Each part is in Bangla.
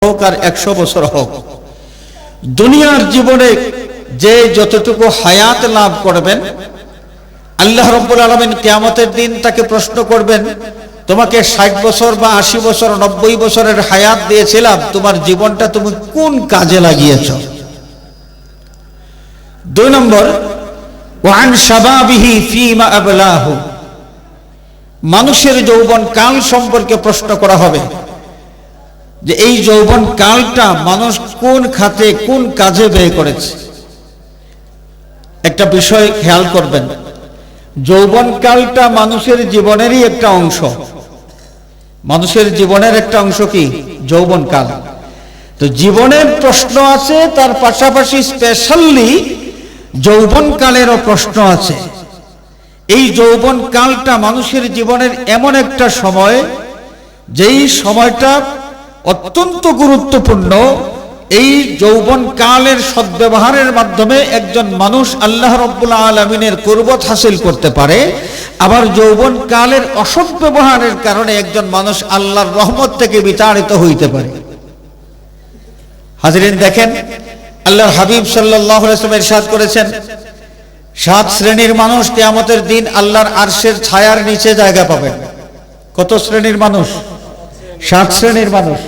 হোক আর 100 বছর হোক, দুনিয়ার জীবনে যে যতটুকু হায়াত লাভ করবেন, আল্লাহ রাব্বুল আলামিন কিয়ামতের দিন তাকে প্রশ্ন করবেন, তোমাকে 60 বছর বা 80 বছর 90 বছরের হায়াত দিয়েছিলাম, তোমার জীবনটা তুমি কোন কাজে লাগিয়েছো? 2 নম্বর, ওয়ান শাবাবিহি ফীমা আবলাহু, মানুষের যৌবন কাল সম্পর্কে প্রশ্ন করা হবে যে এই যৌবন কালটা মানুষ কোন খাতে কোন কাজে ব্যয় করেছে। একটা বিষয় খেয়াল করবেন, যৌবন কালটা মানুষের জীবনেরই একটা অংশ। মানুষের জীবনের একটা অংশ কি? যৌবন কাল। তো জীবনের প্রশ্ন আছে, তার পাশাপাশি স্পেশালি যৌবন কালেরও প্রশ্ন আছে। এই যৌবন কালটা মানুষের জীবনের এমন একটা সময়, যেই সময়টা অত্যন্ত গুরুত্বপূর্ণ। এই যৌবন কালের সদ্ব্যবহারের মাধ্যমে একজন মানুষ আল্লাহ রাব্বুল আলামিনের কুরবত হাসিল করতে পারে, আবার যৌবন কালের অসদ্ব্যবহারের কারণে একজন মানুষ আল্লাহর রহমত থেকে বিতাড়িত হইতে পারে। হাজরিন দেখেন, আল্লাহর হাবিব সাল্লাল্লাহু আলাইহি ওয়াসাল্লাম ইরশাদ করেছেন, 7 শ্রেণীর মানুষ কিয়ামতের দিন আল্লাহর আরশের ছায়ার নিচে জায়গা পাবেন। কত শ্রেণীর মানুষ? 7 শ্রেণীর মানুষ।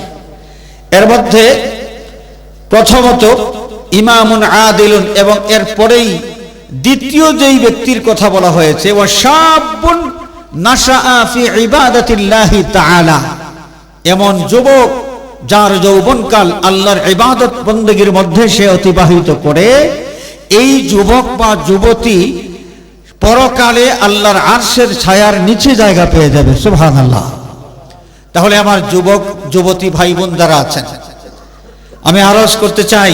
এর মধ্যে প্রথমত ইমামুন আদিলুন, এবং এর পরেই দ্বিতীয় যেই ব্যক্তির কথা বলা হয়েছে, ওয়া শাবুন নাশাআ ফি ইবাদাতিল্লাহি তাআলা, এমন যুবক যার যৌবনকাল আল্লাহর ইবাদত বندگির মধ্যে সে অতিবাহিত করে। এই যুবক বা যুবতী পরকালে আল্লাহর আরশের ছায়ার নিচে জায়গা পেয়ে যাবে। সুবহানাল্লাহ। তাহলে আমার যুবক যুবতী ভাই বোন যারা আছেন, আমি আরজ করতে চাই,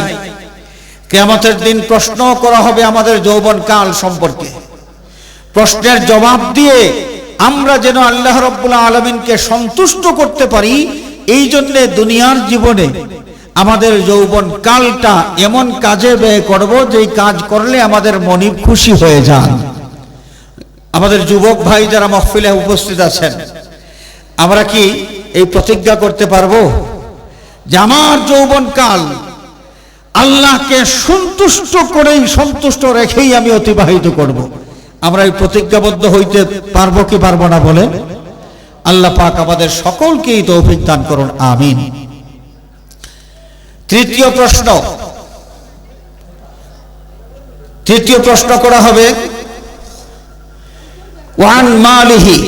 কিয়ামতের দিন প্রশ্ন করা হবে আমাদের যৌবন কাল সম্পর্কে। প্রশ্নের জবাব দিয়ে আমরা যেন আল্লাহ রাব্বুল আলামিনকে সন্তুষ্ট করতে পারি, এই জন্য দুনিয়ার জীবনে আমাদের যৌবন কালটা এমন কাজে ব্যয় করব, যেই কাজ করলে আমাদের মনিব খুশি হয়ে যান। আমাদের যুবক ভাই যারা মাহফিলে উপস্থিত আছেন, আমরা কি এই প্রতিজ্ঞা করতে পারবো যে আমার যৌবন কাল আল্লাহকে সন্তুষ্ট করেই, সন্তুষ্ট রেখেই আমি অতিবাহিত করব? আমরা এই প্রতিজ্ঞাবদ্ধ হইতে পারবো কি পারবো না বলেন? আল্লাহ পাক আমাদের সকলকেই তৌফিক দান করুন, আমিন। তৃতীয় প্রশ্ন করা হবে ওয়ান মালিহি,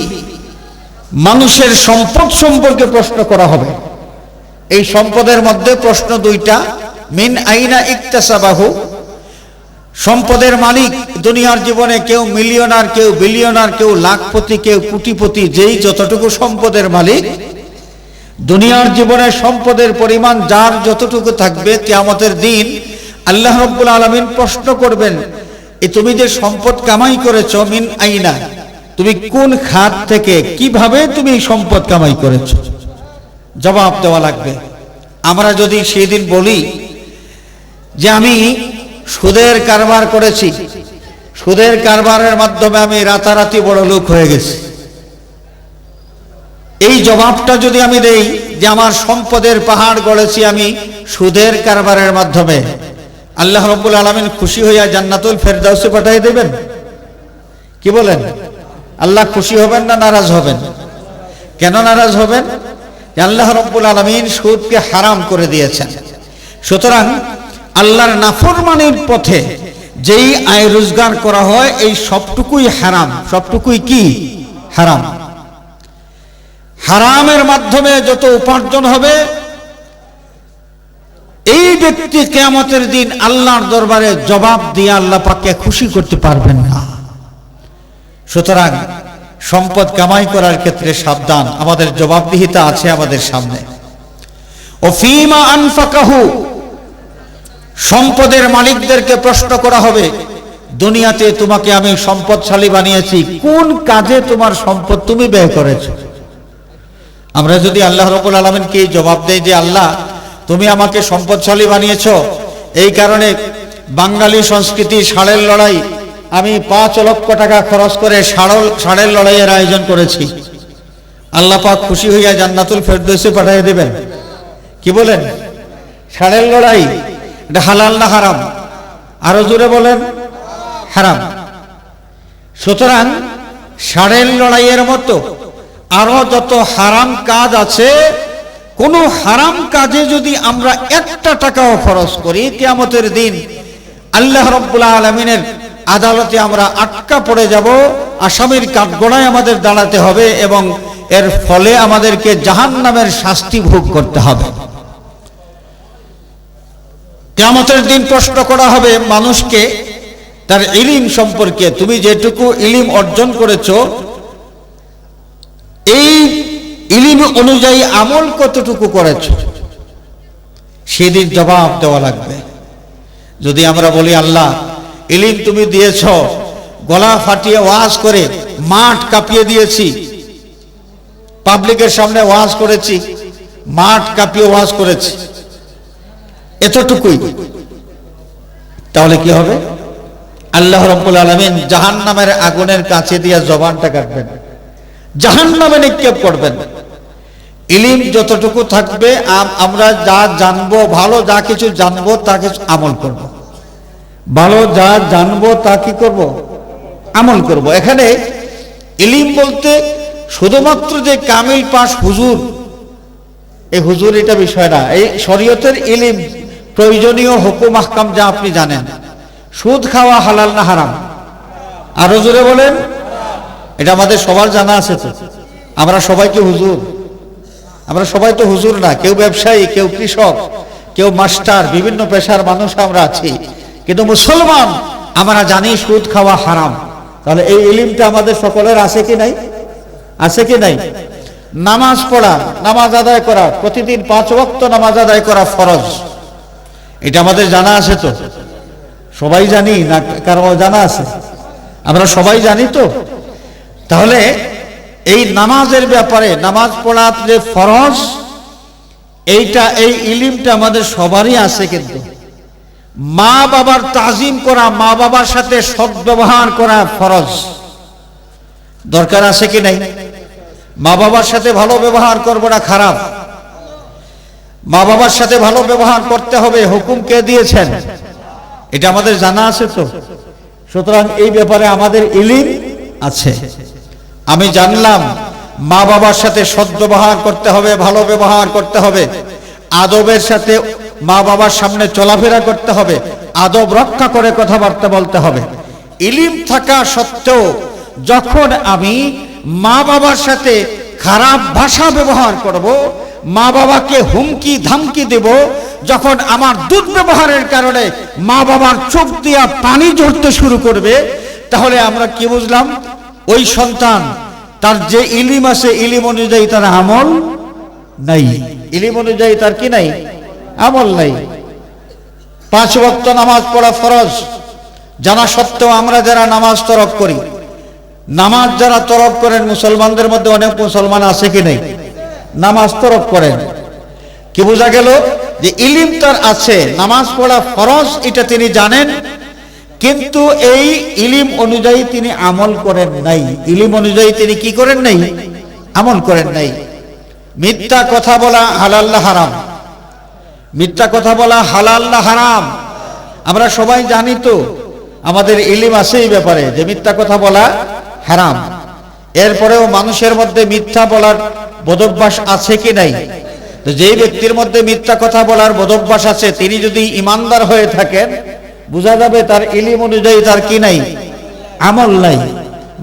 মানুষের সম্পদ সম্পর্কে প্রশ্ন করা হবে। এই সম্পদের মধ্যে প্রশ্ন 2টা, মিন আইনা ইকতাসাবাহু, সম্পদের মালিক দুনিয়ার জীবনে কেউ মিলিয়নার, কেউ বিলিয়নার, কেউ লাখপতি, কেউ কোটিপতি, যেই যতটুকু সম্পদের মালিক, দুনিয়ার জীবনে সম্পদের পরিমাণ যার যতটুকু থাকবে, কিয়ামতের দিন আল্লাহ রাব্বুল আলামিন প্রশ্ন করবেন, তুমি যে সম্পদ কামাই করেছো, মিন আইনা, তুমি কোন খাত থেকে, কিভাবে তুমি সম্পদ কামাই করেছো? জবাব দেওয়া লাগবে। আমরা যদি সেদিন বলি যে আমি সুদের কারবার করেছি, সুদের কারবারের মাধ্যমে আমি রাতারাতি বড় লোক হয়ে গেছি, এই জবাবটা যদি আমি দেই যে আমার সম্পদের পাহাড় গড়েছি আমি সুদের কারবারের মাধ্যমে, আল্লাহ রাব্বুল আলামিন খুশি হইয়া জান্নাতুল ফেরদাউসে পাঠিয়ে দেবেন? কি বলেন? আল্লাহ খুশি হবেন না নারাজ হবেন? কেন নারাজ হবেন? আল্লাহ রাব্বুল আলামিন সুদকে হারাম করে দিয়েছেন। সুতরাং আল্লাহর নাফরমানির পথে যেই আয় রোজগার করা হয়, এই সবটুকুই হারাম। সবটুকুই কি? হারাম। হারামের মাধ্যমে যত উপার্জন হবে, এই ব্যক্তি কিয়ামতের দিন আল্লাহর দরবারে জবাব দিয়ে আল্লাহ পাককে খুশি করতে পারবেন না। সুতরাং সম্পদ কামাই করার ক্ষেত্রে সাবধান, আমাদের জবাবদিহিতা আছে আমাদের সামনে। ও ফিমা আনফাকাহু, সম্পদের মালিকদেরকে প্রশ্ন করা হবে, দুনিয়াতে তোমাকে আমি সম্পদশালী বানিয়েছি, কোন কাজে তোমার সম্পদ তুমি ব্যয় করেছো? আমরা যদি আল্লাহ রাব্বুল আলামিনকে জবাব দেই যে আল্লাহ তুমি আমাকে সম্পদশালী বানিয়েছো, এই কারণে বাঙালি সংস্কৃতি ষাঁড়ের লড়াই, আমি 5 লক্ষ টাকা খরচ করে ষাঁড়ের লড়াইয়ের আয়োজন করেছি, আল্লাহ পাক খুশি হইয়া জান্নাতুল ফেরদৌসে পাঠিয়ে দেবেন? কি বলেন? ষাঁড়ের লড়াই এটা হালাল না হারাম? আরো জোরে বলেন। হারাম। সুতরাং ষাঁড়ের লড়াইয়ের মতো আরো যত হারাম কাজ আছে, কোন হারাম কাজে যদি আমরা একটা টাকাও খরচ করি, কিয়ামতের দিন আল্লাহ রাব্বুল আলামিনের আদালতে আমরা আটকা পড়ে যাব, আসামির কাঠগড়ায় আমাদের দাঁড়াতে হবে এবং এর ফলে আমাদেরকে জাহান্নামের শাস্তি ভোগ করতে হবে। কিয়ামতের দিন প্রশ্ন করা হবে মানুষকে তার ইলম সম্পর্কে, তুমি যেটুকু ইলম অর্জন করেছো এই ইলম অনুযায়ী আমল কতটুকু করেছো, সেদিন জবাব দেওয়া লাগবে। যদি আমরা বলি আল্লাহ ইলম তুমি দিয়েছ, গলা ফাটিয়ে ওয়াজ করে মাঠ কাঁপিয়ে দিয়েছি, পাবলিকের সামনে ওয়াজ করেছি, মাঠ কাঁপিয়ে ওয়াজ করেছি, এতটুকুই, তাহলে কি হবে? আল্লাহ রাব্বুল আলামিন জাহান্নামের আগুনের কাছে দিয়ে জবানটা কাটবেন, জাহান্নামে নিক্ষেপ করবেন। ইলম যতটুকু থাকবে আমরা যা জানবো, ভালো যা কিছু জানবো তা কিছু আমল করব, ভালো যা জানবো তা কি করব? আমল করব। এখানে ইলম বলতে শুধুমাত্র যে কামিল পাস হুজুর, এই হুজুর এটা বিষয় না। এই শরীয়তের ইলম, প্রয়োজনীয় হুকুম আহকাম যা আপনি জানেন। সুদ খাওয়া হালাল না হারাম? আরো জোরে বলেন। এটা আমাদের সবার জানা আছে তো। আমরা সবাই কি হুজুর? আমরা সবাই তো হুজুর না, কেউ ব্যবসায়ী, কেউ কৃষক, কেউ মাস্টার, বিভিন্ন পেশার মানুষ আমরা আছি, কিন্তু মুসলমান আমরা জানি সুদ খাওয়া হারাম। তাহলে এই ইলমটা আমাদের সকলের আছে কি নাই? আছে কি নাই? নামাজ পড়া, নামাজ আদায় করা, প্রতিদিন 5 ওয়াক্ত নামাজ আদায় করা ফরজ, এটা আমাদের জানা আছে তো? সবাই জানি না কারো জানা আছে? আমরা সবাই জানি তো। তাহলে এই নামাজের ব্যাপারে, নামাজ পড়া যে ফরজ, এইটা এই ইলমটা আমাদের সবারই আছে। কিন্তু মা বাবার তাজিম করা, মা বাবার সাথে সদ্ব্যবহার করা ফরজ, দরকার আছে কি নাই? মা বাবার সাথে ভালো ব্যবহার করবো না খারাপ? মা বাবার সাথে ভালো ব্যবহার করতে হবে, হুকুম কে দিয়েছেন? এটা আমাদের জানা আছে তো। সুতরাং এই ব্যাপারে আমাদের ইলম আছে। আমি জানলাম মা বাবার সাথে সদ্ব্যবহার করতে হবে, ভালো ব্যবহার করতে হবে, আদবের সাথে মা বাবার সামনে চলাফেরা করতে হবে, আদব রক্ষা করে কথাবার্তা বলতে হবে। ইলম থাকা সত্ত্বেও যখন আমি মা বাবার সাথে খারাপ ভাষা ব্যবহার করব, মা বাবাকে হুমকি ধামকি দেব, যখন আমার দুর্ব্যবহারের কারণে মা বাবার চোখ দিয়া পানি ঝরতে শুরু করবে, তাহলে আমরা কি বুঝলাম? ওই সন্তান তার যে ইলম আছে, ইলম অনুযায়ী তার আমল নাই, ইলম অনুযায়ী তার কি নাই? আমল নাই। 5 ওয়াক্ত নামাজ পড়া ফরজ জানা সত্ত্বেও আমরা যারা নামাজ তরক করি, নামাজ যারা তরক করেন, মুসলমানদের মধ্যে অনেক মুসলমান আছে কি নাই? নামাজ তরক করেন। কি বোঝা গেল? যে ইলম তার আছে, নামাজ পড়া ফরজ এটা তিনি জানেন, কিন্তু এই ইলম অনুযায়ী তিনি আমল করেন নাই। ইলম অনুযায়ী তিনি কি করেন নাই? আমল করেন নাই। মিথ্যা কথা বলা হালাল না হারাম? মিথ্যা কথা বলা হালাল না হারাম? আমরা সবাই জানি তো, আমাদের ইলম আছে এই ব্যাপারে যে মিথ্যা কথা বলা হারাম। এরপরেও মানুষের মধ্যে মিথ্যা বলার বদভ্যাস আছে কি নাই? তো যেই ব্যক্তির মধ্যে মিথ্যা কথা বলার বদভ্যাস আছে, তিনি যদি ইমানদার হয়ে থাকেন, বোঝা যাবে তার ইলম অনুযায়ী তার কি নাই? আমল নাই।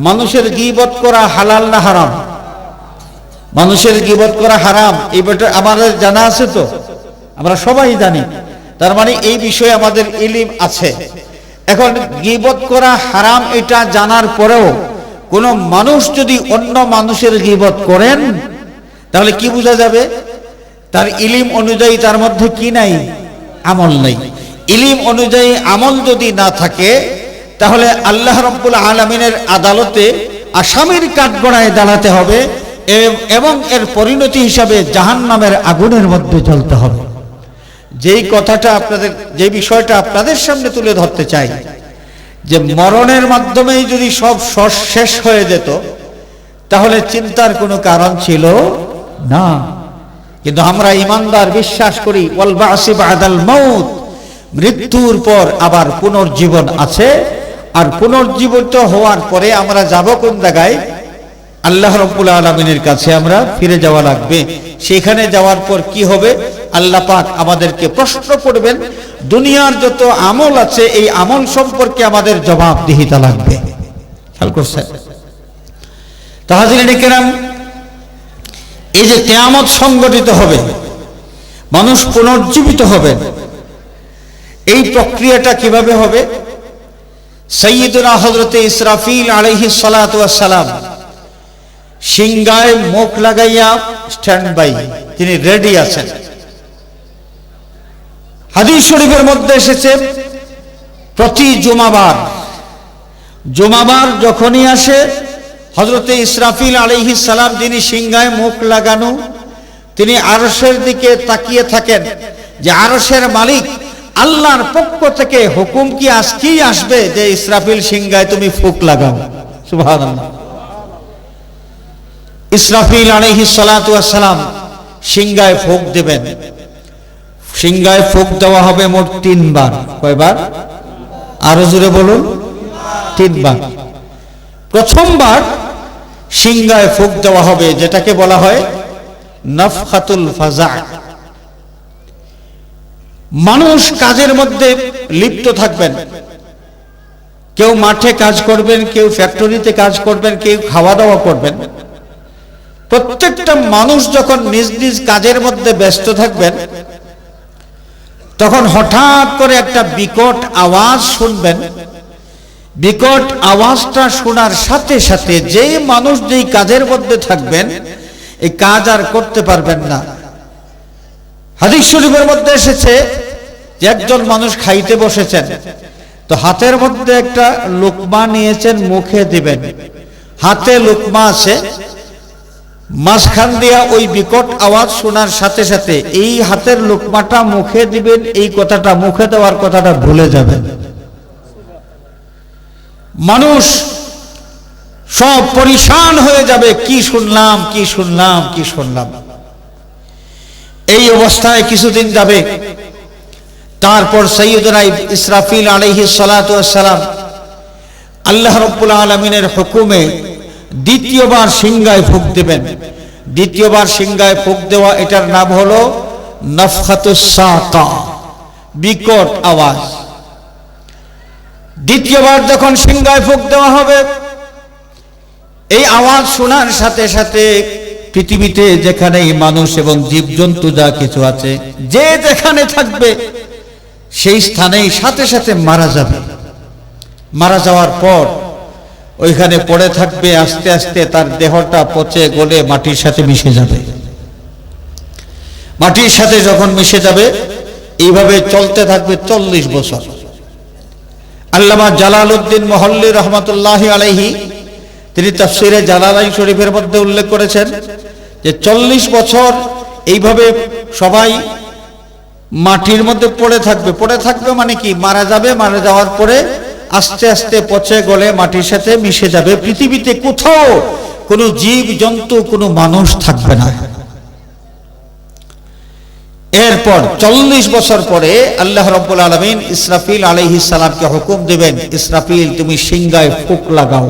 মানুষের গীবত করা হালাল না হারাম? মানুষের গীবত করা হারাম, এই ব্যাপারে আমাদের জানা আছে তো, আমরা সবাই জানি। তার মানে এই বিষয়ে আমাদের ইলম আছে। এখন গীবত করা হারাম এটা জানার পরেও কোন মানুষ যদি অন্য মানুষের গীবত করেন, তাহলে কি বোঝা যাবে? তার ইলম অনুযায়ী তার মধ্যে কি নাই? আমল নাই। ইলম অনুযায়ী আমল যদি না থাকে, তাহলে আল্লাহ রাব্বুল আলামিনের আদালতে আসামির কাঠগড়ায় দাঁড়াতে হবে এবং এর পরিণতি হিসাবে জাহান্নামের আগুনের মধ্যে জ্বলতে হবে। যেই কথাটা আপনাদের, যে বিষয়টা আপনাদের সামনে তুলে ধরতে চাই, যে মরণের মাধ্যমেই যদি সব শেষ হয়ে যেত, তাহলে চিন্তার কোনো কারণ ছিল না। কিন্তু আমরা ঈমানদার বিশ্বাস করি ওয়াল বা'সি বা'দাল মাউত, মৃত্যুর পর আবার পুনর্জীবন আছে। আর পুনর্জীবিত হওয়ার পরে আমরা যাব কোন জায়গায়? আল্লাহ রাব্বুল আলামিনের কাছে আমরা ফিরে যাওয়া লাগবে। সেখানে যাওয়ার পর কি হবে? আল্লাহ পাক আমাদেরকে প্রশ্ন করবেন, দুনিয়ার যত আমল আছে এই আমল সম্পর্কে আমাদের জবাবদিহিতা লাগবে। খেয়াল করছেন? তাহজিরিন কিরাম, এই যে কিয়ামত সংগঠিত হবে, মানুষ পুনর্জীবিত হবে, এই প্রক্রিয়াটা কিভাবে হবে? সাইয়্যিদুনা হযরতে ইসরাফিল আলাইহিস সালাতু ওয়াস সালাম সিংহায় মুখ লাগাইয়া স্ট্যান্ড বাই, তিনি রেডি আছেন। হাদিস শরীফের মধ্যে এসেছে প্রতি জুমাবার যখনই আসে হযরতে ইসরাফিল আলাইহিস সালাম, যিনি সিংহায় মুখ লাগানো, তিনি আরশের দিকে তাকিয়ে থাকেন যে আরশের মালিক আল্লাহর পক্ষ থেকে হুকুম কি আজকেই আসবে যে ইসরাফিল সিংহায় তুমি ফুঁক লাগাও। সুবহানাল্লাহ। ইসরাফিল আলাইহিস সালাতু ওয়াস সালাম সিংহায় ফুঁক দেবেন। সিংহায় ফুঁক দেওয়া হবে মোট 3 বার। কয়বার? আরো জোরে বলুন। 3 বার। প্রথমবার সিংহায় ফুঁক দেওয়া হবে যেটাকে বলা হয় নাফখাতুল ফাজা। মানুষ কাজের মধ্যে লিপ্ত থাকবেন, কেউ মাঠে কাজ করবেন, কেউ ফ্যাক্টরিতে কাজ করবেন, কেউ খাওয়া দাওয়া করবেন। প্রত্যেকটা মানুষ যখন নিজ নিজ কাজের মধ্যে ব্যস্ত থাকবেন, তখন হঠাৎ করে একটা বিকট আওয়াজ শুনবেন। বিকট আওয়াজটা শোনার সাথে সাথে যেই মানুষ যেই কাজের মধ্যে থাকবেন, এই কাজ আর করতে পারবেন না। হাদিস শরীফের মধ্যে এসেছে যে একজন মানুষ খাইতে বসেছেন, তো হাতের মধ্যে একটা লুকমা নিয়েছেন, মুখে দিবেন। হাতে লুকমা আছে, মাঝখান দিয়া ওই বিকট আওয়াজ শোনার সাথে সাথে এই হাতের লুকমাটা মুখে দিবেন, এই কথাটা মুখে দেওয়ার কথাটা ভুলে যাবেন। মানুষ সব পরিশান হয়ে যাবে, কি শুনলাম কি শুনলাম কি শুনলাম। এই অবস্থায় কিছুদিন যাবে, তারপর সাইয়্যিদুনা ইসরাফিল আলাইহিস সালাতু ওয়াস সালাম আল্লাহ রাব্বুল আলামিনের হুকুমে দ্বিতীয়বার সিংহায় ফুঁক দেবেন। দ্বিতীয়বার সিংহায় ফুঁক দেওয়া, এটার নাম হলো নাফখাতুস সাকা, বিকট আওয়াজ। দ্বিতীয়বার যখন সিংহায় ফুঁক দেওয়া হবে, এই আওয়াজ শোনার সাথে সাথে পৃথিবীতে যেখানে মানুষ এবং জীবজন্তু যা কিছু আছে, যে যেখানে থাকবে সেই স্থানেই সাথে সাথে মারা যাবে। মারা যাওয়ার পর ওইখানে পড়ে থাকবে, আস্তে আস্তে তার দেহটা পচে গলে মাটির সাথে মিশে যাবে। মাটির সাথে যখন মিশে যাবে, এইভাবে চলতে থাকবে 40 বছর। আল্লামা জালালউদ্দিন মুহল্লি রহমাতুল্লাহি আলাইহি তিনি তাফসীরে জালালাইন শরীফের মধ্যে উল্লেখ করেছেন যে 40 বছর এইভাবে সবাই মাটির মধ্যে পড়ে থাকবে মানে কি? মারা যাবে, মারা যাওয়ার পরে আস্তে আস্তে পচে গলে মাটির সাথে মিশে যাবে। পৃথিবীতে কোথাও কোনো জীব জন্তু কোনো মানুষ থাকবে না। এরপর 40 বছর পরে আল্লাহ রাব্বুল আলামিন ইসরাফিল আলাইহিস সালামকে হুকুম দেবেন, ইসরাফিল তুমি সিংহায় ফুঁক লাগাও।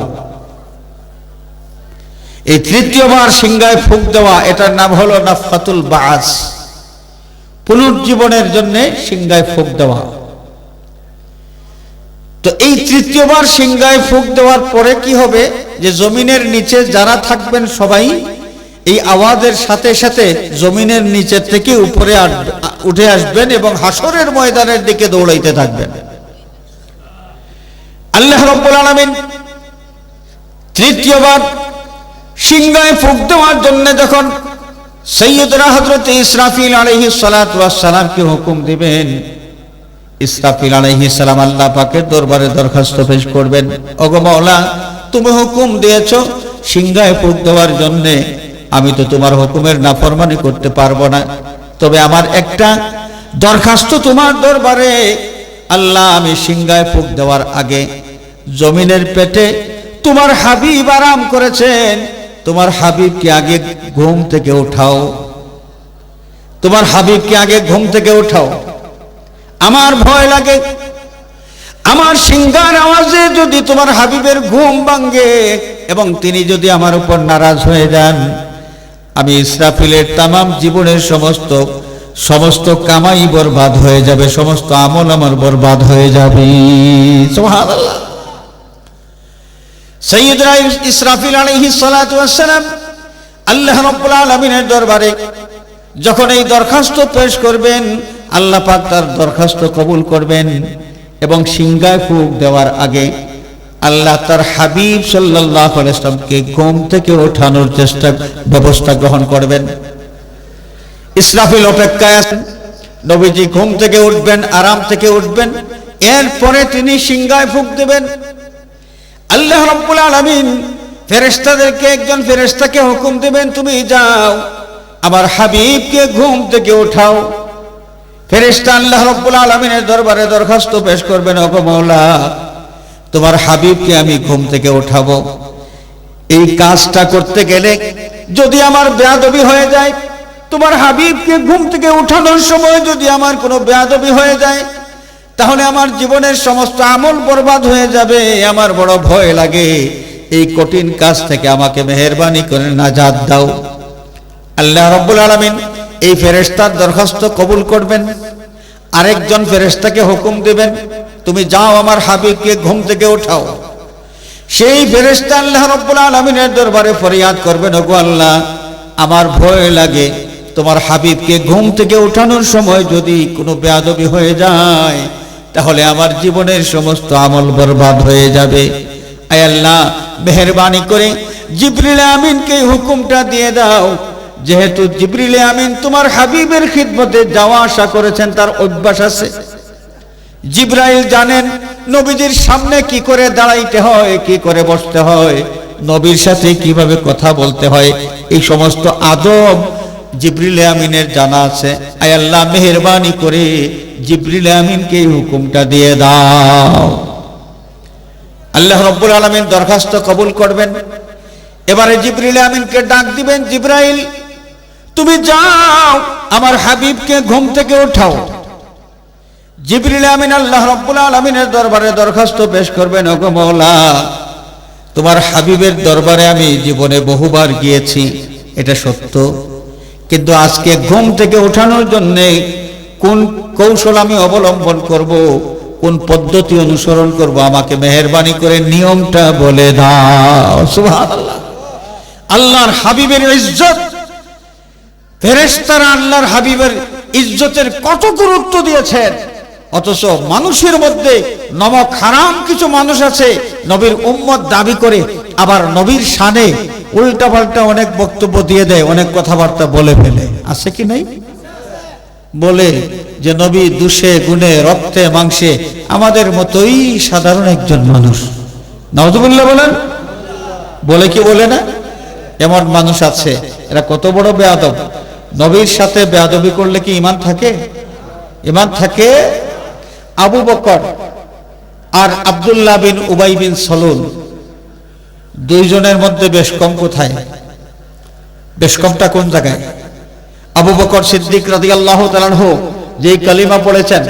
এই তৃতীয়বার সিংহায় ফুঁক দেওয়া, এটার নাম হলো নাফখাতুল বা'স, পুনর্জীবনের জন্য সিংহায় ফুঁক দেওয়া। তো এই তৃতীয়বার সিংহায় ফুঁক দেওয়ার পরে কি হবে? যে জমিনের নিচে যারা থাকবেন সবাই এই আওয়াজের সাথে সাথে জমিনের নিচে থেকে উপরে উঠে আসবেন এবং হাসরের ময়দানের দিকে দৌড়াইতে থাকবেন। আল্লাহ রাব্বুল আলামিন তৃতীয়বার সিংহায় ফুঁক দেওয়ার জন্য যখন সাইয়্যিদুনা হযরত ইসরাফিল আলাইহিস সালাতু ওয়াস সালামকে হুকুম দিবেন, ইসরাফিল আলাইহিস সালাম আল্লাহ পাকের দরবারে দরখাস্ত পেশ করবেন, ওগো মাওলা, তুমি হুকুম দিয়েছো সিংহায় ফুঁক দেওয়ার জন্য, আমি তো তোমার হুকুমের নাফরমানি করতে পারবো না, তবে আমার একটা দরখাস্ত তোমার দরবারে। আল্লাহ, আমি সিংহায় ফুঁক দেওয়ার আগে জমিনের পেটে তোমার হাবিব আরাম করেছেন, তোমার হাবিবকে আগে ঘুম থেকে উঠাও। তোমার হাবিবকে আগে ঘুম থেকে উঠাও, আমার ভয় লাগে আমার সিংহার আওয়াজে যদি তোমার হাবিবের ঘুম ভাঙে এবং তিনি যদি আমার উপর নারাজ হয়ে যান, আমি ইসরাফিলের তামাম জীবনের সমস্ত কামাই বরবাদ হয়ে যাবে, সমস্ত আমল আমার বরবাদ হয়ে যাবে। সুবহানাল্লাহ। সাইয়্যিদুনা ইসরাফিল আলাইহিস সালাতু ওয়াস সালাম আল্লাহ রাব্বুল আলামিনের দরবারে যখন এই দরখাস্ত পেশ করবেন, আল্লাহ পাক তার দরখাস্ত কবুল করবেন এবং সিংহায় ফুঁক দেওয়ার আগে আল্লাহ তার হাবিব সাল্লাল্লাহু আলাইহি ওয়াসাল্লামকে ঘুম থেকে ওঠানোর ব্যবস্থা গ্রহণ করবেন। ইসরাফিল অপেক্ষায় আছেন, নবীজি ঘুম থেকে উঠবেন, আরাম থেকে উঠবেন, এরপরে তিনি সিংহায় ফুঁক দেবেন। আল্লাহ রাব্বুল আলামিন ফেরেশতাদেরকে একজন ফেরেশতাকে হুকুম দেবেন, তুমি যাও আমার হাবিবকে ঘুম থেকে উঠাও। ফেরেশতা আল্লাহ রাব্বুল আলামিনের দরবারে দরখাস্ত পেশ করবেন, ওগো মাওলা, তোমার হাবিবকে আমি ঘুম থেকে উঠাবো। এই কাজটা করতে গেলে যদি আমার বেয়াদবি হয়ে যায়, তোমার হাবিবকে ঘুম থেকে উঠানোর সময় যদি আমার কোনো বেয়াদবি হয়ে যায়, তাহলে আমার জীবনের সমস্ত আমল বরবাদ হয়ে যাবে। আমার বড় ভয় লাগে, এই কঠিন কাজ থেকে আমাকে মেহেরবানি করে নাজাত দাও। আল্লাহ রাব্বুল আলামিন এই ফেরেশতার দরখাস্ত কবুল করবেন, আরেকজন ফেরেশতাকে হুকুম দেবেন, তুমি যাও আমার হাবিবকে ঘুম থেকে উঠাও। সেই ফেরেশতা আল্লাহ রাব্বুল আলামিনের দরবারে ফরিয়াদ করবেন, ওগো আল্লাহ, আমার ভয় লাগে তোমার হাবিবকে ঘুম থেকে উঠানোর সময় যদি কোনো বেয়াদবি হয়ে যায়, তাহলে আমার জীবনের সমস্ত আমল বরবাদ হয়ে যাবে। আয় আল্লাহ, মেহেরবানি করে জিবরিল আমিনকে হুকুমটা দিয়ে দাও, যেহেতু জিবরিল আমিন তোমার হাবিবের খিদমতে যাওয়া আসা করেছেন, তার অভ্যাস আছে। জিবরাইল জানেন নবীজির সামনে কি করে দাঁড়াইতে হয়, কি করে বসতে হয়, নবীর সাথে কিভাবে কথা বলতে হয়, এই সমস্ত আদব জিবরিল আমিনের জানা আছে। আয় আল্লাহ, মেহেরবানি করে জিবরিল আমিনকে এই হুকুমটা দিয়ে দাও। আল্লাহ রাব্বুল আলামিন দরখাস্ত কবুল করবেন। এবারে জিবরিল আমিনকে ডাক দিবেন, জিবরাইল, তুমি যাও আমার হাবিবকে ঘুম থেকে উঠাও। জিবরিল আমিন আল্লাহ রাব্বুল আলামিনের দরবারে দরখাস্ত পেশ করবেন, ওগো মাওলা, তোমার হাবিবের দরবারে আমি জীবনে বহুবার গিয়েছি, এটা সত্য, কিন্তু আজকে ঘুম থেকে ওঠানোর জন্য কোন কৌশল আমি অবলম্বন করব, কোন পদ্ধতি অনুসরণ করব, আমাকে মেহেরবানি করে নিয়মটা বলে দাও। সুবহানাল্লাহ। আল্লাহর হাবিবের ইজ্জত, ফেরেশতারা আল্লাহর হাবিবের ইজ্জতের কত গুরুত্ব দিয়েছেন, অথচ মানুষের মধ্যে নমক হারাম কিছু মানুষ আছে, নবীর উম্মত দাবি করে, আবার নবীর শানে উল্টাপাল্টা অনেক বক্তব্য দিয়ে দেয়, অনেক কথাবার্তা বলে ফেলে। আছে কি নাই? বলে যে নবী দুষে গুণে রক্তে মাংসে আমাদের মতোই সাধারণ একজন মানুষ। নাউযুবিল্লাহ বলেন, বলে কি বলে না? এমন মানুষ আছে, এরা কত বড় বেয়াদব। নবীর সাথে বেয়াদবি করলে কি ঈমান থাকে? ঈমান থাকে। আবু বকর আর আব্দুল্লাহ বিন উবাই বিন সলুল, দুইজনের মধ্যে বেশ কম কোথায়? বেশ কমটা কোন জায়গায়? আবু বকর সিদ্দিক রাদিয়াল্লাহু তাআলা আনহু যেই কালিমা পড়েছেন,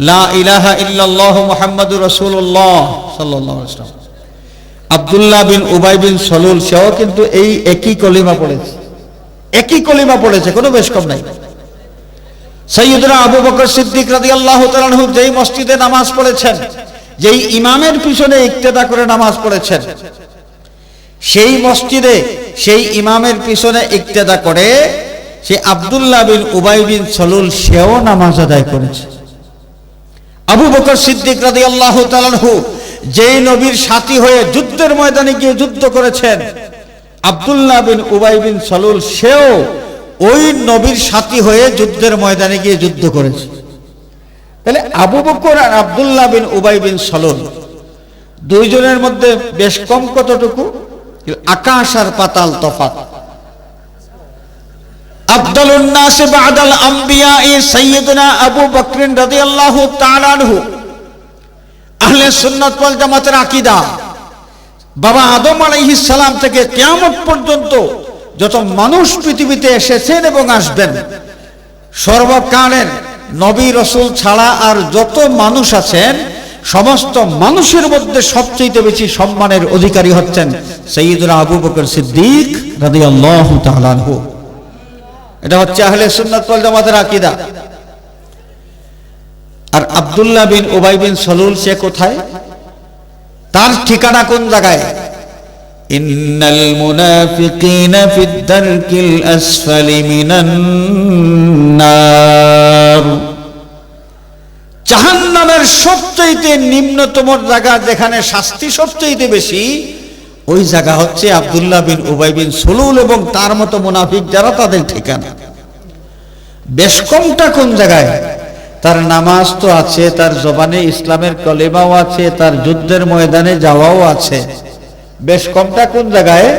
লা ইলাহা ইল্লাল্লাহু মুহাম্মাদুর রাসূলুল্লাহ সাল্লাল্লাহু আলাইহি ওয়াসাল্লাম, আব্দুল্লাহ বিন উবাই বিন সলুল সেও কিন্তু এই একই কলিমা পড়েছে, একই কলিমা পড়েছে, কোনো বেশ কম নাই। সাইয়্যিদুনা আবু বকর সিদ্দিক রাদিয়াল্লাহু তাআলা আনহু যেই মসজিদে নামাজ পড়েছেন, যেই ইমামের পিছনে ইক্তেদা করে নামাজ পড়েছেন, সেই মসজিদে সেই ইমামের পিছনে ইক্তেদা করে সেই আব্দুল্লাহ বিন উবাই বিন সলুল সেও নামাজ আদায় করেছে। আবু বকর সিদ্দিক রাদিয়াল্লাহু তাআলা আনহু যেই নবীর সাথী হয়ে যুদ্ধের ময়দানে গিয়ে যুদ্ধ করেছেন, আব্দুল্লাহ বিন উবাই বিন সলুল সেও ওই নবীর সাথী হয়ে যুদ্ধের ময়দানে গিয়ে যুদ্ধ করেছে। তাহলে আবু বকর আর আব্দুল্লাহ বিন উবাই বিন সলুল দুইজনের মধ্যে বেশ কম কতটুকু? আকাশ আর পাতাল তফাত। আফদালুন নাস বা'দাল আম্বিয়া সাইয়্যিদুনা আবু বকর রাদিয়াল্লাহু তাআলা আনহু, আহলে সুন্নাত ওয়াল জামাতের আকীদা, বাবা আদম আলাইহিস সালাম থেকে কিয়ামত পর্যন্ত যত মানুষ পৃথিবীতে এসেছেন এবং আসবেন, সর্বকালের নবী রাসূল ছাড়া আর যত মানুষ আছেন সমস্ত মানুষের মধ্যে সবচেয়ে বেশি সম্মানের অধিকারী হচ্ছেন সাইয়্যিদুনা আবু বকর সিদ্দিক রাদিয়াল্লাহু তাআলা আনহু। এটা হচ্ছে আহলে সুন্নাত ওয়াল জামাতের আকীদা। আর আব্দুল্লাহ বিন উবাই বিন সালুল সে কোথায়? তার ঠিকানা কোন জায়গায়? ইন্নাল মুনাফিকিনা ফিদ দারকিল আসফালি মিনান নার। জাহান্নামের সবচেয়ে নিম্নতম জায়গা, যেখানে শাস্তি সবচেয়ে বেশি, ওই জায়গা হচ্ছে আব্দুল্লাহ বিন উবাই বিন সালুল এবং তার মতো মুনাফিক যারা, তাদের ঠিকানা। বেশ কমটা কোন জায়গায়? তার নামাজ তো আছে, তার জবানে ইসলামের কলেমাও আছে, তার যুদ্ধের ময়দানে যাওয়াও আছে। বেশ কমটা কোন জায়গায়?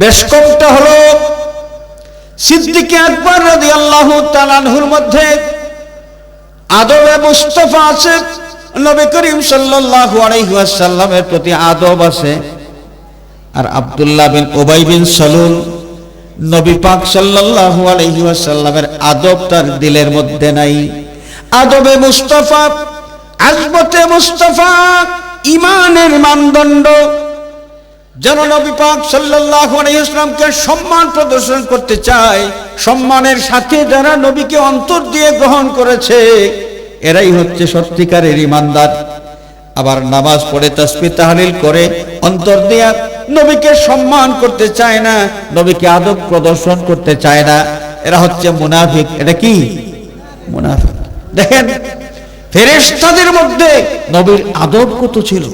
বেশ কমটা হলো সিদ্দিক আকবর রাদিয়াল্লাহু তাআলা আনহুর মধ্যে আদবে মুস্তাফা আছে, নবী করিম সাল্লাল্লাহু আলাইহি ওয়াসাল্লামের প্রতি আদব আছে। আর আব্দুল্লাহ বিন উবাই বিন সালুল, নবী পাক সাল্লাল্লাহু আলাইহি ওয়াসাল্লামের আদব তার দিলের মধ্যে নাই। আদবে মুস্তাফা, আজমতে মুস্তাফা, ঈমানের মানদণ্ড, যেন নবী পাক সাল্লাল্লাহু আলাইহি ওয়াসাল্লামকে সম্মান প্রদর্শন করতে চায়, সম্মানের সাথে যারা নবীকে অন্তর দিয়ে গ্রহণ করেছে এরাই হচ্ছে সত্যিকারের ঈমানদার। আবার নামাজ পড়ে তাসবিহ তাহলিল করে অন্তর দিয়ে নবীকে সম্মান করতে চায় না, নবীকে আদব প্রদর্শন করতে চায় না, এরা হচ্ছে মুনাফিক। এটা কি? মুনাফিক। দেখেন ফেরেশতাদের মধ্যে নবীর আদব কত ছিল।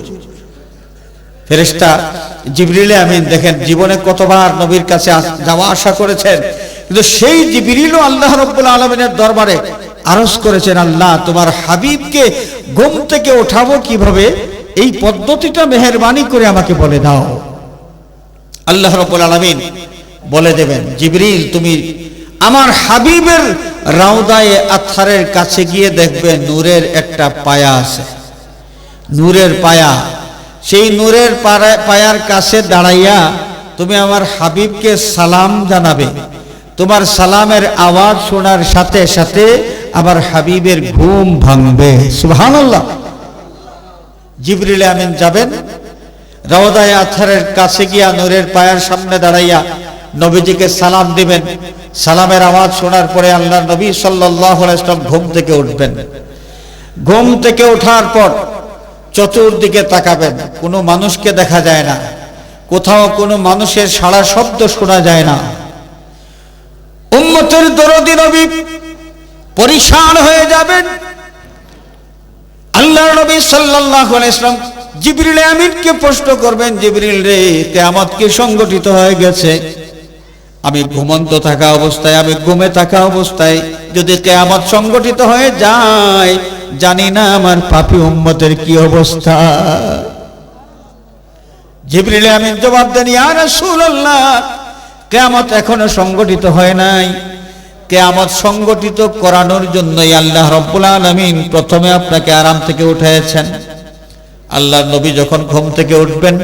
ফেরেশতা জিবরিল আমিন দেখেন জীবনে কতবার নবীর কাছে যাওয়া আসা করেছেন, কিন্তু সেই জিবরিলও আল্লাহ রাব্বুল আলামিনের দরবারে আরজ করেছেন, আল্লাহ তোমার হাবিবকে ঘুম থেকে ওঠাবো কিভাবে, এই পদ্ধতিটা মেহেরবানি করে আমাকে বলে দাও। আল্লাহ রাব্বুল আলামিন বলে দেবেন, জিবরিল তুমি আমার হাবিবের রাউদায়ে আতহারের কাছে গিয়ে দেখবে নূরের একটা পায়া আছে, নূরের পায়া। সেই নূরের পায়ার কাছে দাঁড়াইয়া তুমি আমার হাবিবকে সালাম জানাবে। তোমার সালামের আওয়াজ শোনার সাথে সাথে আমার হাবিবের ঘুম ভাঙবে। সুবহানাল্লাহ। জিবরিল আমিন যাবেন, রাউদায়ে আতহারের কাছে গিয়া নূরের পায়ার সামনে দাঁড়াইয়া নবীজিকে সালাম দিবেন। সালামের আওয়াজ শোনার পরে আল্লাহর নবী সাল্লাল্লাহু আলাইহি ওয়াসাল্লাম ঘুম থেকে উঠবেন। ঘুম থেকে ওঠার পর চতুর্দিকে তাকাবেন, কোনো মানুষকে দেখা যায় না, কোথাও কোনো মানুষের সাড়া শব্দ শোনা যায় না। উম্মতের দরদী নবী পরিশান হয়ে যাবেন। আল্লাহর নবী সাল্লাল্লাহু আলাইহি ওয়াসাল্লাম জিবরিল আমিনকে প্রশ্ন করবেন, জিবরিল রে, কিয়ামত কি সংগঠিত হয়ে গেছে? আমি ঘুমন্ত থাকা অবস্থায়, আমি ঘুমে থাকা অবস্থায় যদি কিয়ামত সংগঠিত হয়ে যায়, জানি না আমার পাপী উম্মতের কি অবস্থা। জিবরিল আমিন জবাব দেন, ইয়া রাসূলুল্লাহ, কিয়ামত এখনো সংগঠিত হয় নাই। কিয়ামত সংগঠিত করানোর জন্যই আল্লাহ রাব্বুল আলামিন প্রথমে আপনাকে আরাম থেকে উঠাইছেন। আল্লাহর নবী যখন ঘুম থেকে উঠবেন,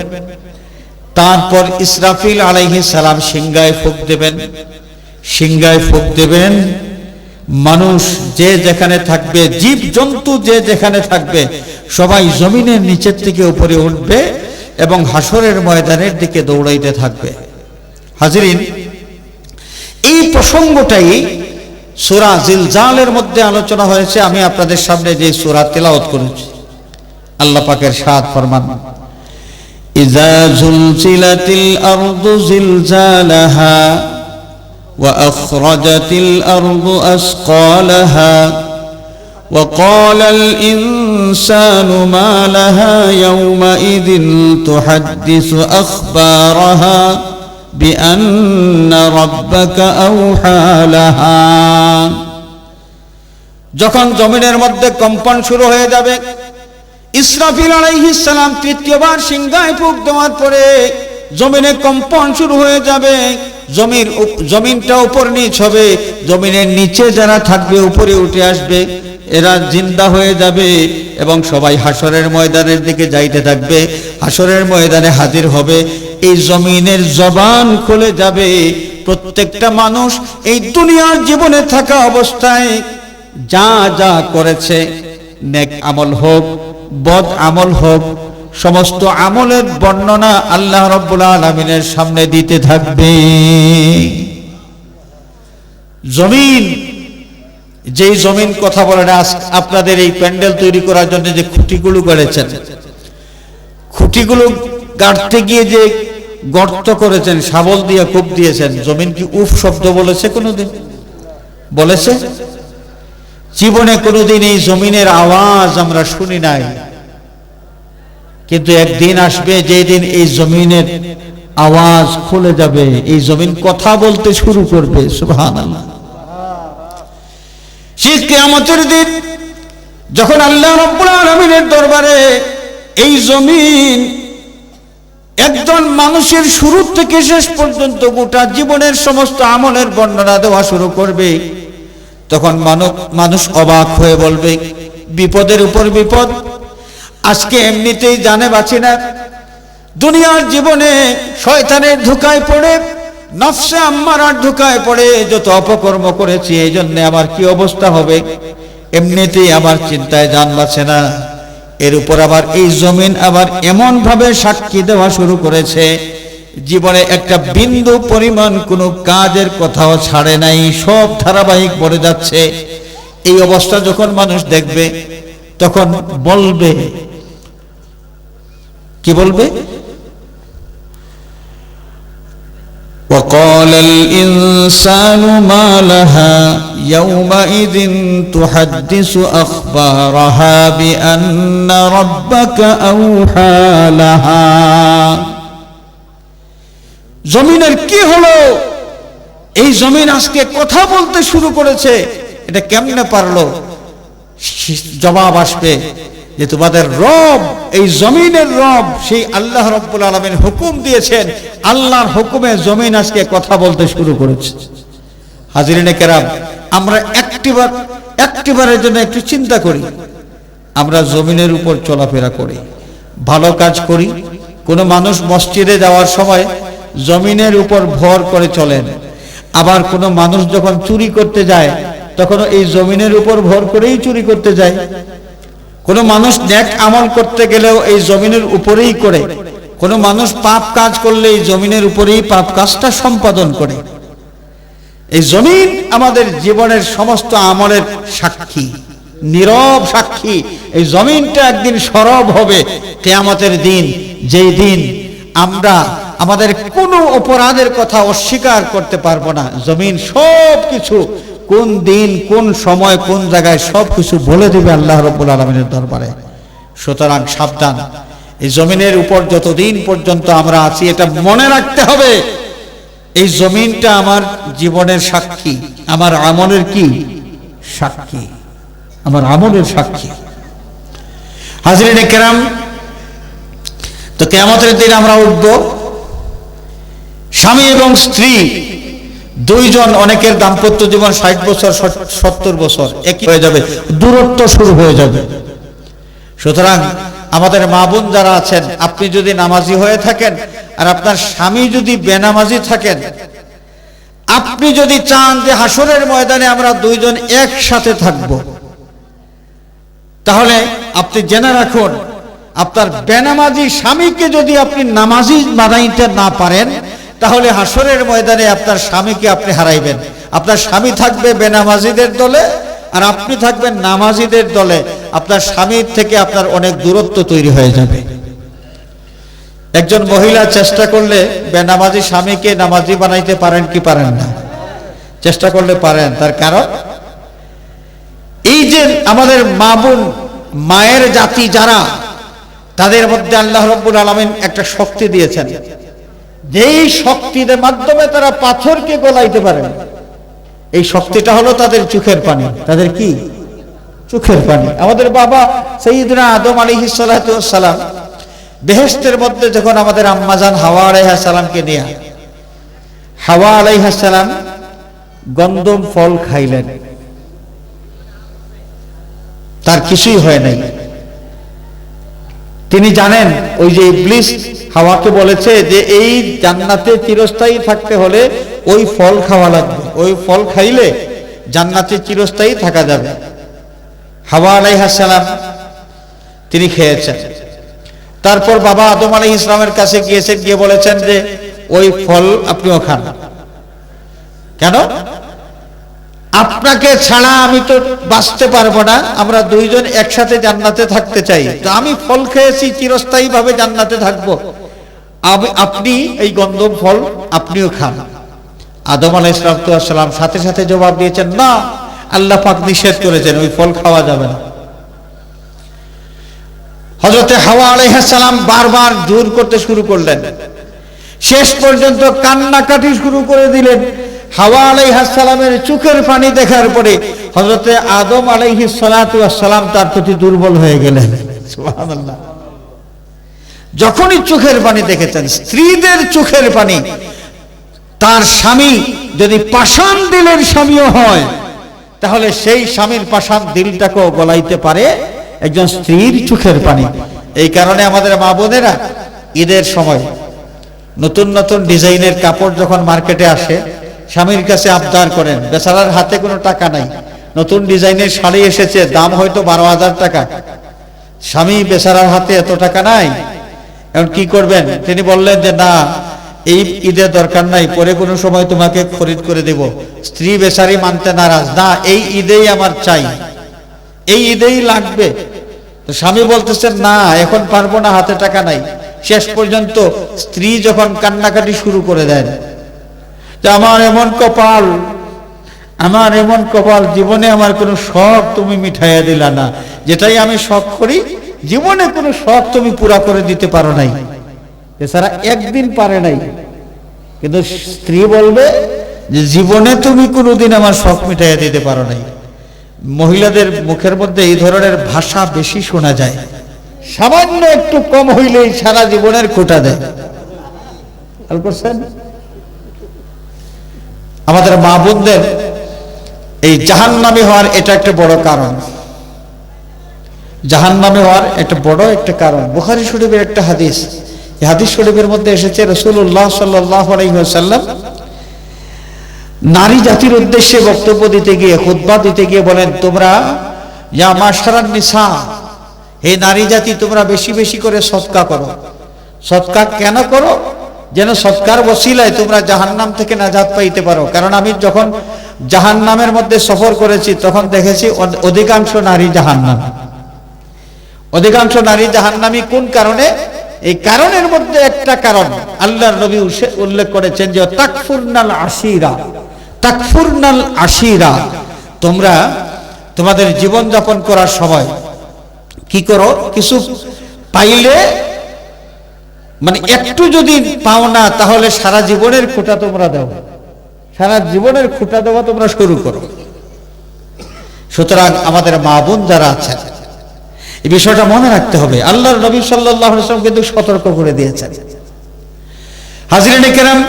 তারপর ইসরাফিল আলাইহিস সালাম সিংহায় ফুঁক দেবেন। সিংহায় ফুঁক দেবেন, মানুষ যে যেখানে থাকবে, জীব জন্তু যে যেখানে থাকবে, সবাই জমিনের নিচের থেকে উপরে উঠবে এবং হাসরের ময়দানের দিকে দৌড়াইতে থাকবে। হাজরিন, এই প্রসঙ্গটাই সূরা জিলজালের মধ্যে আলোচনা হয়েছে। আমি আপনাদের সামনে যে সূরা তেলাওয়াত করেছি, আল্লাহ পাকের সাদ ফরমান, ইযা জুলজিলাতিল আরদু জিলজালাহা ওয়া আখরাজাতিল আরদু আসকালাহা ওয়া ক্বালাল ইনসানু মা লাহা ইয়াওমাইযিন তুহাদ্দিসু আখবারাহা বিআন্না রাব্বাকা আওহা লাহা। যখন জমিনের মধ্যে কম্পন শুরু হয়ে যাবে, ইসরাফিল আলাইহিস সালাম তৃতীয়বার সিংহায় ফুঁক দেওয়ার পরে জমিনে কম্পন শুরু হয়ে যাবে। জমিনটা উপর নিচ হবে, জমিনের নিচে যারা থাকবে উপরে উঠে আসবে, এরা জিন্দা হয়ে যাবে এবং সবাই হাসরের ময়দানের দিকে যাইতে থাকবে, হাসরের ময়দানে হাজির হবে। এই জমিনের জবান খুলে যাবে, প্রত্যেকটা মানুষ এই দুনিয়ার জীবনে থাকা অবস্থায় যা যা করেছে, নেক আমল হোক বদ আমল হোক, সমস্ত আমলের বর্ণনা আল্লাহ রাব্বুল আলামিনের সামনে দিতে থাকবে। জমিন, যেই জমিন কথা বলেন, আপনাদের এই প্যান্ডেল তৈরি করার জন্য যে খুঁটিগুলো গড়েছেন, খুঁটিগুলো গাড়তে গিয়ে যে গর্ত করেছেন, শাবল দিয়ে কূপ দিয়েছেন, জমিন কি উফ শব্দ বলেছে কোনোদিন? বলেছে? জীবনে কোনোদিন এই জমিনের আওয়াজ আমরা শুনি নাই। কিন্তু একদিন আসবে যেই দিন এই জমিনের আওয়াজ খুলে যাবে, এই জমিন কথা বলতে শুরু করবে। সুবহানাল্লাহ। সেই কিয়ামতের দিন যখন আল্লাহ রাব্বুল আলামিনের দরবারে এই জমিন একজন মানুষের শুরু থেকে শেষ পর্যন্ত গোটা জীবনের সমস্ত আমলের বর্ণনা দেওয়া শুরু করবে, তখন মানুষ অবাক হয়ে বলবে, বিপদের উপর বিপদ। আজকে এমনিতেই জানে বাঁচি না, দুনিয়ার জীবনে শয়তানের ধোঁকায় পড়ে, নফসে আম্মারার ধোঁকায় পড়ে যত অপকর্ম করেছি, এই জন্য আমার কি অবস্থা হবে, এমনিতেই আমার চিন্তায় জান বাঁচে না। এর উপর আবার এই জমিন আবার এমন ভাবে সাক্ষী দেওয়া শুরু করেছে, জীবনে একটা বিন্দু পরিমাণ কোনো কাজের কথাও ছাড়ে নাই, সব ধারাবাহিক পড়ে যাচ্ছে। এই অবস্থা যখন মানুষ দেখবে, তখন বলবে, কি বলবে? وقال الإنسان ما لها يومئذ تحدث أخبارها بأن ربك أوحى لها। জমিনের কি হলো? এই জমিন আজকে কথা বলতে শুরু করেছে, এটা কেমনে পারলো? জবাব আসবে যে তোমাদের রব, এই জমিনের রব, সেই আল্লাহ রাব্বুল আলামিন হুকুম দিয়েছেন, আল্লাহর হুকুমে জমিন আজকে কথা বলতে শুরু করেছে। হাজিরিনে কেরাম, আমরা একটিবারের জন্য একটু চিন্তা করি। আমরা জমিনের উপর চলাফেরা করি, ভালো কাজ করি। কোনো মানুষ মসজিদে যাওয়ার সময় জমিনের উপর ভর করে চলেন, আবার কোনো মানুষ যখন চুরি করতে যায় তখন এই জমিনের উপর ভর করেই চুরি করতে যায়। কোনো মানুষ নেক আমল করতে গেলেও এই জমিনের উপরেই করে, কোনো মানুষ পাপ কাজ করলে এই জমিনের উপরেই পাপ কাজটা সম্পাদন করে। এই জমিন আমাদের জীবনের সমস্ত আমলের সাক্ষী, নীরব সাক্ষী। এই জমিনটা একদিন সরব হবে কিয়ামতের দিন, যেই দিন আমরা আমাদের কোনো অপরাধের কথা অস্বীকার করতে পারবো না। জমিন সব কিছু, কোন দিন, কোন সময়, কোন জায়গায় সবকিছু বলে দিবে আল্লাহ রাব্বুল আলামিনের দরবারে। সুতরাং সাবধান, এই জমিনের উপর যতদিন পর্যন্ত আমরা আছি, এটা মনে রাখতে হবে, এই জমিনটা আমার জীবনের সাক্ষী, আমার আমলের কি সাক্ষী, আমার আমলের সাক্ষী। হাজরিনে কেরাম, তো কিয়ামতের দিন আমরা উঠব, স্বামী এবং স্ত্রী দুইজন, অনেকের দাম্পত্য জীবন 60 বছর 70 বছর একই হয়ে যাবে, দূরত্ব শুরু হয়ে যাবে। সুতরাং আমাদের মা বোন যারা আছেন, আপনি যদি নামাজি হয়ে থাকেন আর আপনার স্বামী যদি বেনামাজি থাকেন, আপনি যদি চান যে হাসরের ময়দানে আমরা দুইজন একসাথে থাকব, তাহলে আপনি জেনে রাখুন, আপনার বেনামাজি স্বামীকে যদি আপনি নামাজি বানাইতে না পারেন, তাহলে হাসরের ময়দানে আপনার স্বামীকে আপনি হারাইবেন। আপনার স্বামী থাকবে বেনামাজিদের দলে আর আপনি থাকবেন নামাজিদের দলে। আপনার স্বামীর থেকে আপনার অনেক দূরত্ব তৈরি হয়ে যাবে। একজন মহিলা চেষ্টা করলে বেনামাজি স্বামীকে নামাজি বানাইতে পারেন কি পারেন না? চেষ্টা করলে পারেন। তার কারণ এই যে আমাদের মা বোন, মায়ের জাতি যারা, তাদের মধ্যে আল্লাহ রাব্বুল আলামিন একটা শক্তি দিয়েছেন, যেই শক্তির মাধ্যমে তারা পাথরকে গলাইতে পারে। এই শক্তিটা হলো তাদের চোখের পানি। তাদের কি? চোখের পানি। আমাদের বাবা সাইয়্যিদনা আদম আলাইহিস সালাতু ওয়াস সালাম বেহেশতের মধ্যে যখন আমাদের আম্মাজান হাওয়া আলাইহিস সালামকে নিয়ে, হাওয়া আলাইহিস সালাম গন্ধম ফল খাইলেন, তার কিছুই হয় নাই। তিনি জানেন ওই যে ইবলিস হাওয়াকে বলেছে যে এই জান্নাতে চিরস্থায়ী থাকতে হলে ওই ফল খাওয়া লাগবে, ওই ফল খাইলে জান্নাতে চিরস্থায়ী থাকা যাবে। হাওয়া আলাইহিস সালাম তিনি খেয়েছেন। তারপর বাবা আদম আলাইহিস সালামের কাছে গিয়েছেন, গিয়ে বলেছেন যে ওই ফল আপনিও খান। কেন? আপনাকে ছাড়া আমি তো বাঁচতে পারবো না, আমরা দুইজন একসাথে জান্নাতে থাকতে চাই, তো আমি ফল খেয়েছি, চিরস্থায়ী ভাবে জান্নাতে থাকবো, আপনি এই গন্ধম ফল আপনিও খান। আদম আলাইহিস সালাম সাথে সাথে জবাব দিয়েছেন, না, আল্লাহ পাক নিষেধ করেছেন, ওই ফল খাওয়া যাবে না। হযরতে হাওয়া আলাইহিস সালাম বারবার জোর করতে শুরু করলেন, শেষ পর্যন্ত কান্নাকাটি শুরু করে দিলেন। হাওয়া আলাইহিস সালামের চোখের পানি দেখার পরে হযরতে আদম আলাইহিস সালাম তার প্রতি দুর্বল হয়ে গেলেন। সুবহানাল্লাহ। যখনই চোখের পানি দেখেছেন, স্ত্রীদের চোখের পানি, তার স্বামী যদি পাষাণ দিলের স্বামীও হয়, তাহলে সেই স্বামীর পাষাণ দিলটাকেও গলাইতে পারে একজন স্ত্রীর চোখের পানি। এই কারণে আমাদের মা বোনেরা ঈদের সময় নতুন নতুন ডিজাইনের কাপড় যখন মার্কেটে আসে, স্বামীর কাছে আবদার করেন, বেচারার হাতে কোনো টাকা নাই, নতুন ডিজাইনের শাড়ি এসেছে, দাম হয়তো 12,000 টাকা, স্বামী বেচারার হাতে এত টাকা নাই, এখন কি করবেন? তিনি বললেন যে না, এই ঈদের দরকার নাই, পরে কোনো সময় তোমাকে খরিদ করে দেব। স্ত্রী বেচারি মানতে নারাজ, না, এই ঈদেই আমার চাই, এই ঈদেই লাগবে। তো স্বামী বলতেছেন না, এখন পারবো না, হাতে টাকা নাই। শেষ পর্যন্ত স্ত্রী যখন কান্নাকাটি শুরু করে দেন, যে আমার এমন কপাল, আমার এমন কপাল, জীবনে আমার কোনো শখ তুমি মিঠাইয়া দিলা না, যেটাই আমি শখ করি, জীবনে কোনো শখ তুমি পুরা করে দিতে পারো নাই। এছাড়া একদিন পারে নাই, কিন্তু স্ত্রী বলবে যে জীবনে তুমি কোনোদিন আমার শখ মিটাইয়া দিতে পারো নাই। মহিলাদের মুখের মধ্যে এই ধরনের ভাষা বেশি শোনা যায়, সামান্য একটু কম হইলেই সারা জীবনের খোঁটা দেয়। খেয়াল করছেন? আমাদের মা বোনদের এই জাহান্নামী হওয়ার এটা একটা বড় কারণ, জাহান্নামী হওয়ার একটা বড় একটা কারণ। বুখারী শরীফের একটা হাদিস, এই হাদিস শরীফের মধ্যে এসেছে, রাসূলুল্লাহ সাল্লাল্লাহু আলাইহি ওয়াসাল্লাম নারী জাতির উদ্দেশ্যে বক্তব্য দিতে গিয়ে, খুতবা দিতে গিয়ে বলেন, তোমরা ইয়া মাশারান নিসা, হে নারী জাতি, তোমরা বেশি বেশি করে সদকা করো। সদকা কেন করো? যেন সদকার ওসিলায় তোমরা জাহান্নাম থেকে নাজাত পাইতে পারো। কারণ আমি যখন জাহান্নামের মধ্যে সফর করেছি, তখন দেখেছি অধিকাংশ নারী জাহান্নাম, অধিকাংশ নারী জাহান্নামী। কোন কারণে? এই কারণের মধ্যে একটা কারণ আল্লাহর নবী উল্লেখ করেছেন যে তাকফুরনাল আশিরা, তাকফুরনাল আশিরা, তোমরা তোমাদের জীবন যাপন করার সময় কি করো? কিছু পাইলে, মানে একটু যদি পাও না, তাহলে সারা জীবনের খোঁটা তোমরা দাও, সারা জীবনের খোঁটা দেওয়া তোমরা শুরু করো। সুতরাং আমাদের মা বোন যারা আছেন, এই বিষয়টা মনে রাখতে হবে। আল্লাহর নবী সাল্লাল্লাহু আলাইহি ওয়াসাল্লাম কিন্তু সতর্ক করে দিয়েছেন। হাজিরিনে কেরাম,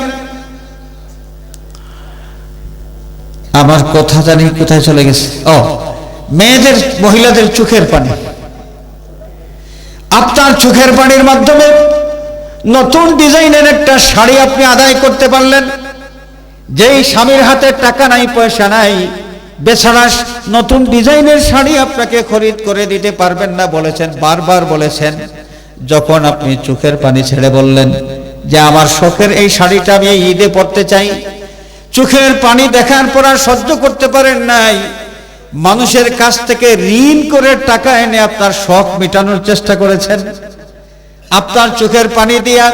আমার কথা জানি কোথায় চলে গেছে, মেয়েদের, মহিলাদের চোখের পানি। আপনার চোখের পানির মাধ্যমে নতুন ডিজাইনের একটা শাড়ি আপনি আদায় করতে পারলেন। যেই স্বামীর হাতে টাকা নাই, পয়সা নাই, বেচারা নতুন ডিজাইনের শাড়ি আপনাকে খরিদ করে দিতে পারবেন না বলেছেন, বারবার বলেছেন। যখন আপনি চোখের পানি ছেড়ে বললেন যে আমার শখের এই শাড়িটা আমি এই ঈদে পরতে চাই, চোখের পানি দেখার পর আর সহ্য করতে পারেন নাই, মানুষের কাছ থেকে ঋণ করে টাকা এনে আপনার শখ মেটানোর চেষ্টা করেছেন। আপনার চোখের পানি দিয়া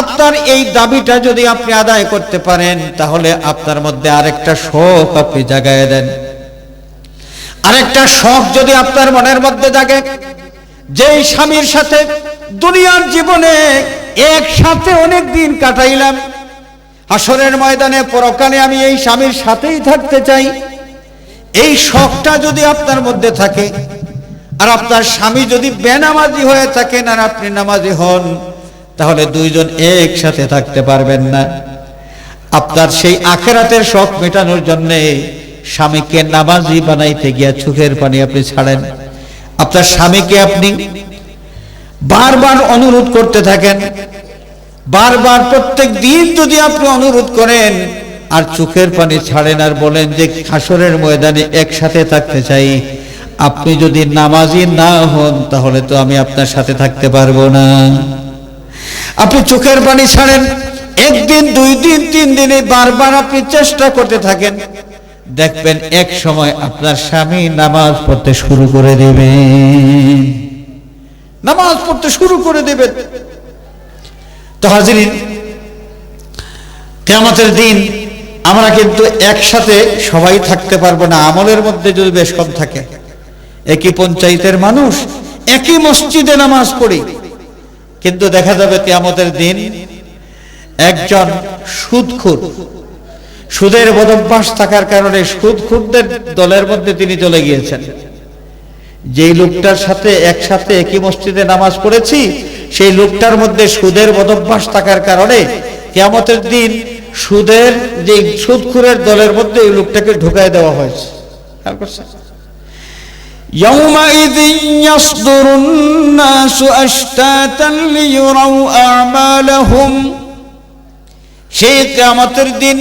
আপনার এই দাবিটা যদি আপনি আদায় করতে পারেন, তাহলে আপনার মধ্যে আরেকটা শখ আপনি জাগায় দেন। আরেকটা শখ যদি আপনার মনের মধ্যে জাগে, যেই স্বামীর সাথে দুনিয়ার জীবনে একসাথে অনেক দিন কাটাইলাম, হাসরের ময়দানে পরকালে আমি এই স্বামীর সাথেই থাকতে চাই, এই শখটা যদি আপনার মধ্যে থাকে, আর আপনার স্বামী যদি বেনামাজি হয়ে থাকেন আর আপনি নামাজি হন, তাহলে দুইজন একসাথে থাকতে পারবেন না। আপনার সেই আখিরাতের শখ মেটানোর জন্য স্বামীকে নামাজি বানাইতে গিয়া চোখের পানি আপনি ছাড়েন। আপনার স্বামীকে আপনি বারবার অনুরোধ করতে থাকেন বারবার প্রত্যেক দিন যদি আপনি অনুরোধ করেন আর চোখের পানি ছাড়েন আর বলেন যে হাসরের ময়দানে একসাথে থাকতে চাই, আপনি যদি নামাজি না হন তাহলে তো আমি আপনার সাথে থাকতে পারবো না। আপনি চোখের পানি ছাড়েন, একদিন, 2 দিন, 3 দিনে বারবার আপনি চেষ্টা করতে থাকেন, দেখবেন এক সময় আপনার স্বামী নামাজ পড়তে শুরু করে দেবে, নামাজ পড়তে শুরু করে দেবেন। তো হাজিরিন, কিয়ামতের দিন আমরা কিন্তু একসাথে সবাই থাকতে পারবো না, আমলের মধ্যে যদি বেশ কম থাকে। একই পঞ্চায়েতের মানুষ, একই মসজিদে নামাজ পড়ি, কিন্তু দেখা যাবে কিয়ামতের দিন একজন সুদখোর, সুদের বদভ্যাস থাকার কারণে সুদখোরদের দলের মধ্যে তিনি চলে গিয়েছেন। যেই লোকটার সাথে একসাথে একই মসজিদে নামাজ পড়েছি, সেই লোকটার মধ্যে সুদের বদভ্যাস থাকার কারণে কিয়ামতের দিন সুদের যে সুদখোরের দলের মধ্যে এই লোকটাকে ঢুকায় দেওয়া হয়েছে। ইয়াউমাইযিন ইয়াসদুরুন নাসু আশতাতান লিয়ুরাউ আমালাহুম। সেই কিয়ামতের দিন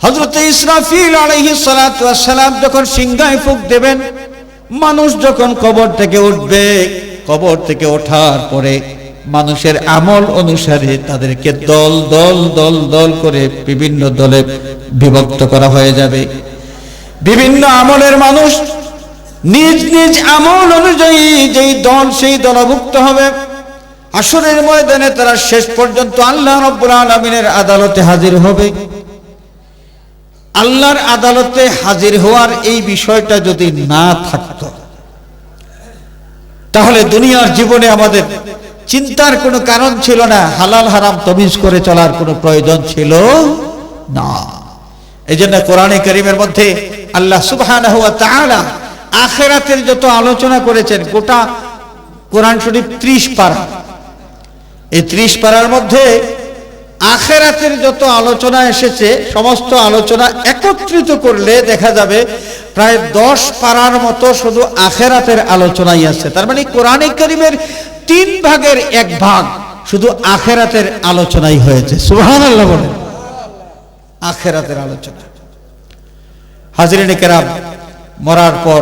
হযরত ইসরাফিল আলাইহিস সালাতু ওয়াস সালাম যখন সিংহায় ফুঁক দেবেন, মানুষ যখন কবর থেকে উঠবে, কবর থেকে ওঠার পরে মানুষের আমল অনুসারে তাদেরকে দল দল দল দল করে বিভিন্ন দলে বিভক্ত করা হয়ে যাবে। বিভিন্ন আমলের মানুষ নিজ নিজ আমল অনুযায়ী যেই দল সেই দলভুক্ত হবে। হাসরের ময়দানে তারা শেষ পর্যন্ত আল্লাহ রাব্বুল আলামিনের আদালতে হাজির হবে। আল্লাহর আদালতে হাজির হওয়ার এই বিষয়টা যদি না থাকতো, তাহলে দুনিয়ার জীবনে আমাদের চিন্তার কোনো কারণ ছিল না, হালাল হারাম তমিজ করে চলার কোনো প্রয়োজন ছিল না। এই জন্য কোরআনে কারীমের মধ্যে আল্লাহ সুবহানাহু ওয়া তাআলা আখিরাতের যত আলোচনা করেছেন, গোটা কোরআন শরীফ 30 পারা, এই 30 পারার মধ্যে আখিরাতের যত আলোচনা এসেছে সমস্ত আলোচনা একত্রিত করলে দেখা যাবে প্রায় 10 পারার মতো শুধু আখিরাতের আলোচনাই আছে। তার মানে কোরআনে কারীমের 3 ভাগের 1 ভাগ শুধু আখিরাতের আলোচনাই হয়েছে। সুবহানাল্লাহ বলেন, আখিরাতের আলোচনা। হাজরিনে কেরাম, মরার পর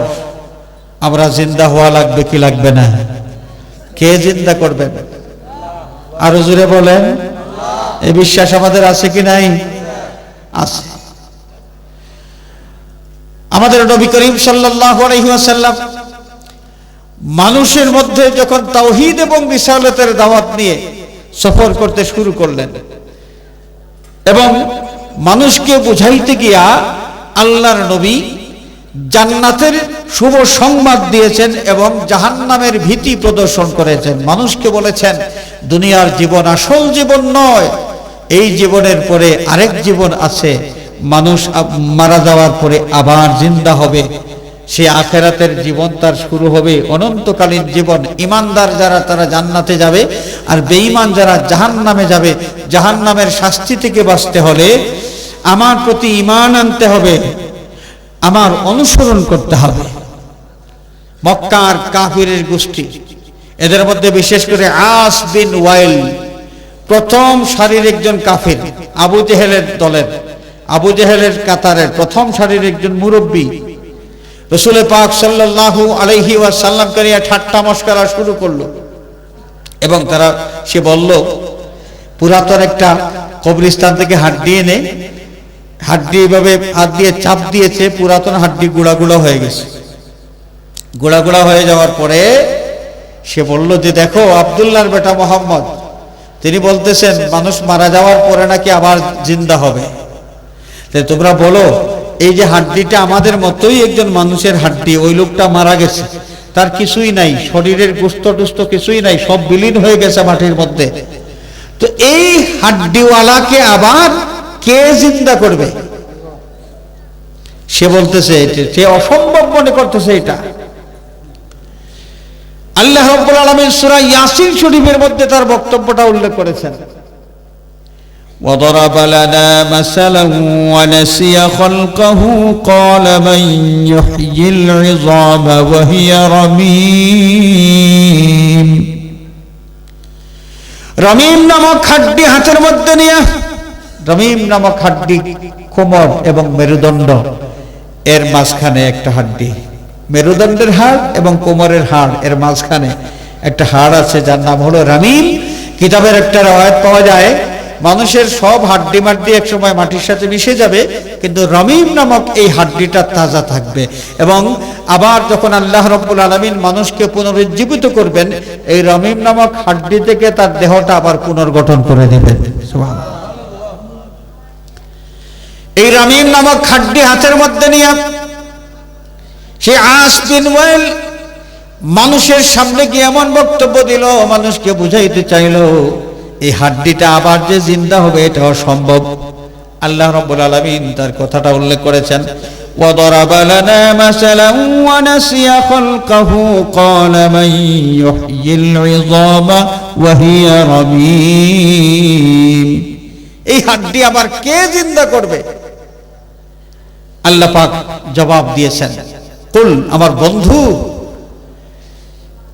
আমরা জিন্দা হওয়া লাগবে কি লাগবে না? কে জিন্দা করবেন? আরো জোরে বলেন। এই বিশ্বাস আমাদের আছে কি নাই? আছে। আমাদের নবী করিম সাল্লাল্লাহু আলাইহি ওয়াসাল্লাম মানুষের মধ্যে যখন তাওহীদ এবং রিসালাতের দাওয়াত নিয়ে সফর করতে শুরু করলেন এবং মানুষকে বুঝাইতে গিয়া আল্লাহর নবী জান্নাতের শুভ সংবাদ দিয়েছেন এবং জাহান্নামের ভীতি প্রদর্শন করেছেন। মানুষকে বলেছেন দুনিয়ার জীবন আসল জীবন নয়, এই জীবনের পরে আরেক জীবন আছে, মানুষ মারা যাওয়ার পরে আবার জিন্দা হবে, সে আখিরাতের জীবন তার শুরু হবে, অনন্তকালীন জীবন। ঈমানদার যারা তারা জান্নাতে যাবে আর বেঈমান যারা জাহান্নামে যাবে। জাহান্নামের শাস্তি থেকে বাঁচতে হলে আমার প্রতি ঈমান আনতে হবে, আমার অনুসরণ করতে হবে। মক্কার কাফিরের গোষ্ঠী, এদের মধ্যে বিশেষ করে আস বিন ওয়াইল প্রথম সারির একজন কাফির, আবু জেহেলের দলের, আবু জেহেলের কাতারের প্রথম সারির একজন মুরব্বী। রাসূল পাক সাল্লাল্লাহু আলাইহি ওয়াসাল্লামকে নিয়ে ঠাট্টা মশকরা শুরু করলো এবং সে বলল পুরাতন একটা কবরস্থান থেকে হাড্ডি এনে হাড্ডি এভাবে হাত দিয়ে চাপ দিয়েছে, পুরাতন হাড্ডি গুঁড়া গুঁড়া হয়ে গেছে। গুঁড়া গুঁড়া হয়ে যাওয়ার পরে সে বলল যে দেখো, আব্দুল্লাহর বেটা মোহাম্মদ তিনি বলতেছেন মানুষ মারা যাওয়ার পরে নাকি আবার জিন্দা হবে। তাই তোমরা বলো এই যে হাড্ডিটা আমাদের মতোই একজন মানুষের হাড্ডি, ওই লোকটা মারা গেছে, তার কিছুই নাই, শরীরের গোস্ত টুস্ত কিছুই নাই, সব বিলীন হয়ে গেছে মাটির মধ্যে, তো এই হাড্ডিওয়ালাকে আবার কে জিন্দা করবে? সে বলতেছে সে অসম্ভব মনে করতেছে এটা। আল্লাহ রাব্বুল আলামিন সূরা ইয়াসিন শরীফের মধ্যে তার বক্তব্যটা উল্লেখ করেছেন। وضرب لنا مثلا ونسي خلقه قال من يحيي العظام وهي رميم। রমিম নামক হাড্ডি হাতের মধ্যে নিয়ে, রমিম নামক হাড্ডি কোমর এবং মেরুদণ্ড এর মাঝখানে একটা হাড্ডি, মেরুদণ্ডের হাড় এবং কোমরের হাড় এর মাঝখানে একটা হাড় আছে যার নাম হলো রমিম। কিতাবের একটা রওয়ায়াত পাওয়া যায় মানুষের সব হাড্ডি মাড্ডি একসময় মাটির সাথে মিশে যাবে, কিন্তু রমিম নামক এই হাড্ডিটা তাজা থাকবে। এবং আবার যখন আল্লাহ রাব্বুল আলামিন মানুষকে পুনরুজ্জীবিত করবেন, এই রমিম নামক হাড্ডি থেকে তার দেহটা আবার পুনর্গঠন করে দিবেন। সুবহানাল্লাহ। এই রমিম নামক হাড্ডি হাতের মধ্যে নিয়ে সে আস বিন ওয়াইল মানুষের সামনে গিয়ে এমন বক্তব্য দিল, মানুষকে বুঝাইতে চাইলো এই হাড্ডিটা আবার যে জিন্দা হবে এটা অসম্ভব। আল্লাহ রাব্বুল আলামিন তার কথাটা উল্লেখ করেছেন, وَضَرَبَ لَنَا مَثَلًا وَنَسِيَ خَلْقَهُ قَالَ مَن يُحْيِي الْعِظَامَ وَهِيَ رَمِيمٌ। এই হাড্ডি আবার কে জিন্দা করবে? আল্লাহ পাক জবাব দিয়েছেন, কুল, আমার বন্ধু,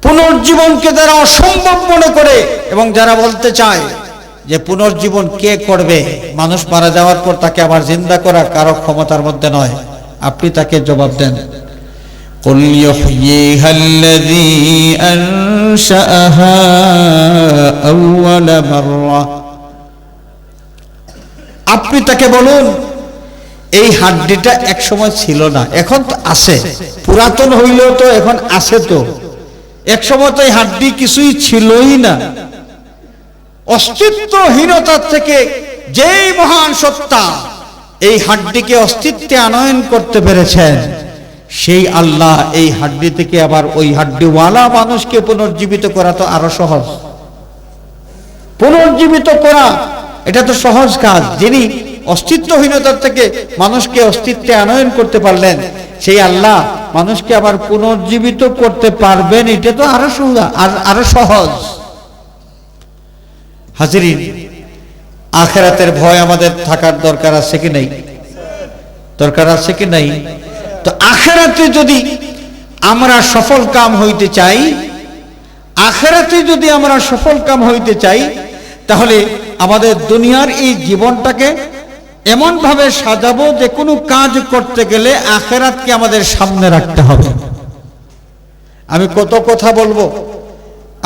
পুনর্জীবনকে যারা অসম্ভব মনে করে এবং যারা বলতে চায় যে পুনর্জীবন কে করবে, মানুষ মারা যাওয়ার পর তাকে আবার জিন্দা করা কারো ক্ষমতার মধ্যে নয়, আপনি তাকে জবাব দেন, কুল ইউহয়িহাল্লাযী আনশাআহা আউওয়ালা মাররা। আপনি তাকে বলুন এই হাড্ডিটা এক সময় ছিল না, এখন তো আছে, পুরাতন হইলেও তো এখন আছে। তো এক সময় তো এই হাড্ডি কিছুই ছিলই না। অস্তিত্বহীনতার থেকে যেই মহান সত্তা এই হাড্ডিকে অস্তিত্বে আনয়ন করতে পেরেছেন, সেই আল্লাহ এই হাড্ডি থেকে আবার ওই হাড্ডিওয়ালা মানুষকে পুনর্জীবিত করা তো আরো সহজ। পুনর্জীবিত করা এটা তো সহজ কাজ। যিনি অস্তিত্বহীনতার থেকে মানুষকে অস্তিত্বে আনয়ন করতে পারলেন, সেই আল্লাহ মানুষকে আবার পুনর্জীবিত করতে পারবেন, এটা তো আরো সহজ। হাজিরিন, আখিরাতের ভয় আমাদের থাকার দরকার আছে কি নাই? দরকার আছে কি নাই? তো আখিরাতে যদি আমরা সফল কাম হইতে চাই, আখিরাতে যদি আমরা সফল কাম হইতে চাই, তাহলে আমাদের দুনিয়ার এই জীবনটাকে এমন ভাবে সাজাবো যে কোনো কাজ করতে গেলে আখিরাতকে আমাদের সামনে রাখতে হবে। আমি কত কথা বলবো।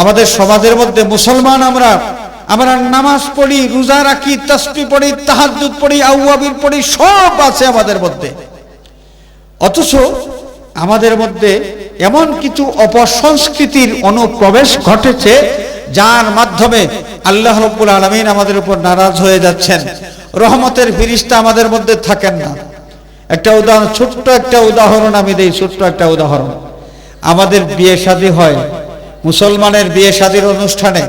আমাদের সমাজের মধ্যে মুসলমান আমরা নামাজ পড়ি, রোজা রাখি, তাসবিহ পড়ি, তাহাজ্জুদ পড়ি, আউয়াবির পড়ি, সব আছে আমাদের মধ্যে। অথচ আমাদের মধ্যে এমন কিছু অপসংস্কৃতির অনুপ্রবেশ ঘটেছে যার মাধ্যমে আল্লাহ রাব্বুল আলামিন আমাদের উপর নারাজ হয়ে যাচ্ছেন। রহমতের ফেরেশতা আমাদের মধ্যে থাকেন না। একটা উদাহরণ, ছোট্ট একটা উদাহরণ আমি দেই, ছোট্ট একটা উদাহরণ। আমাদের বিয়ে শাদী হয়, মুসলমানের বিয়ে শাদীর অনুষ্ঠানে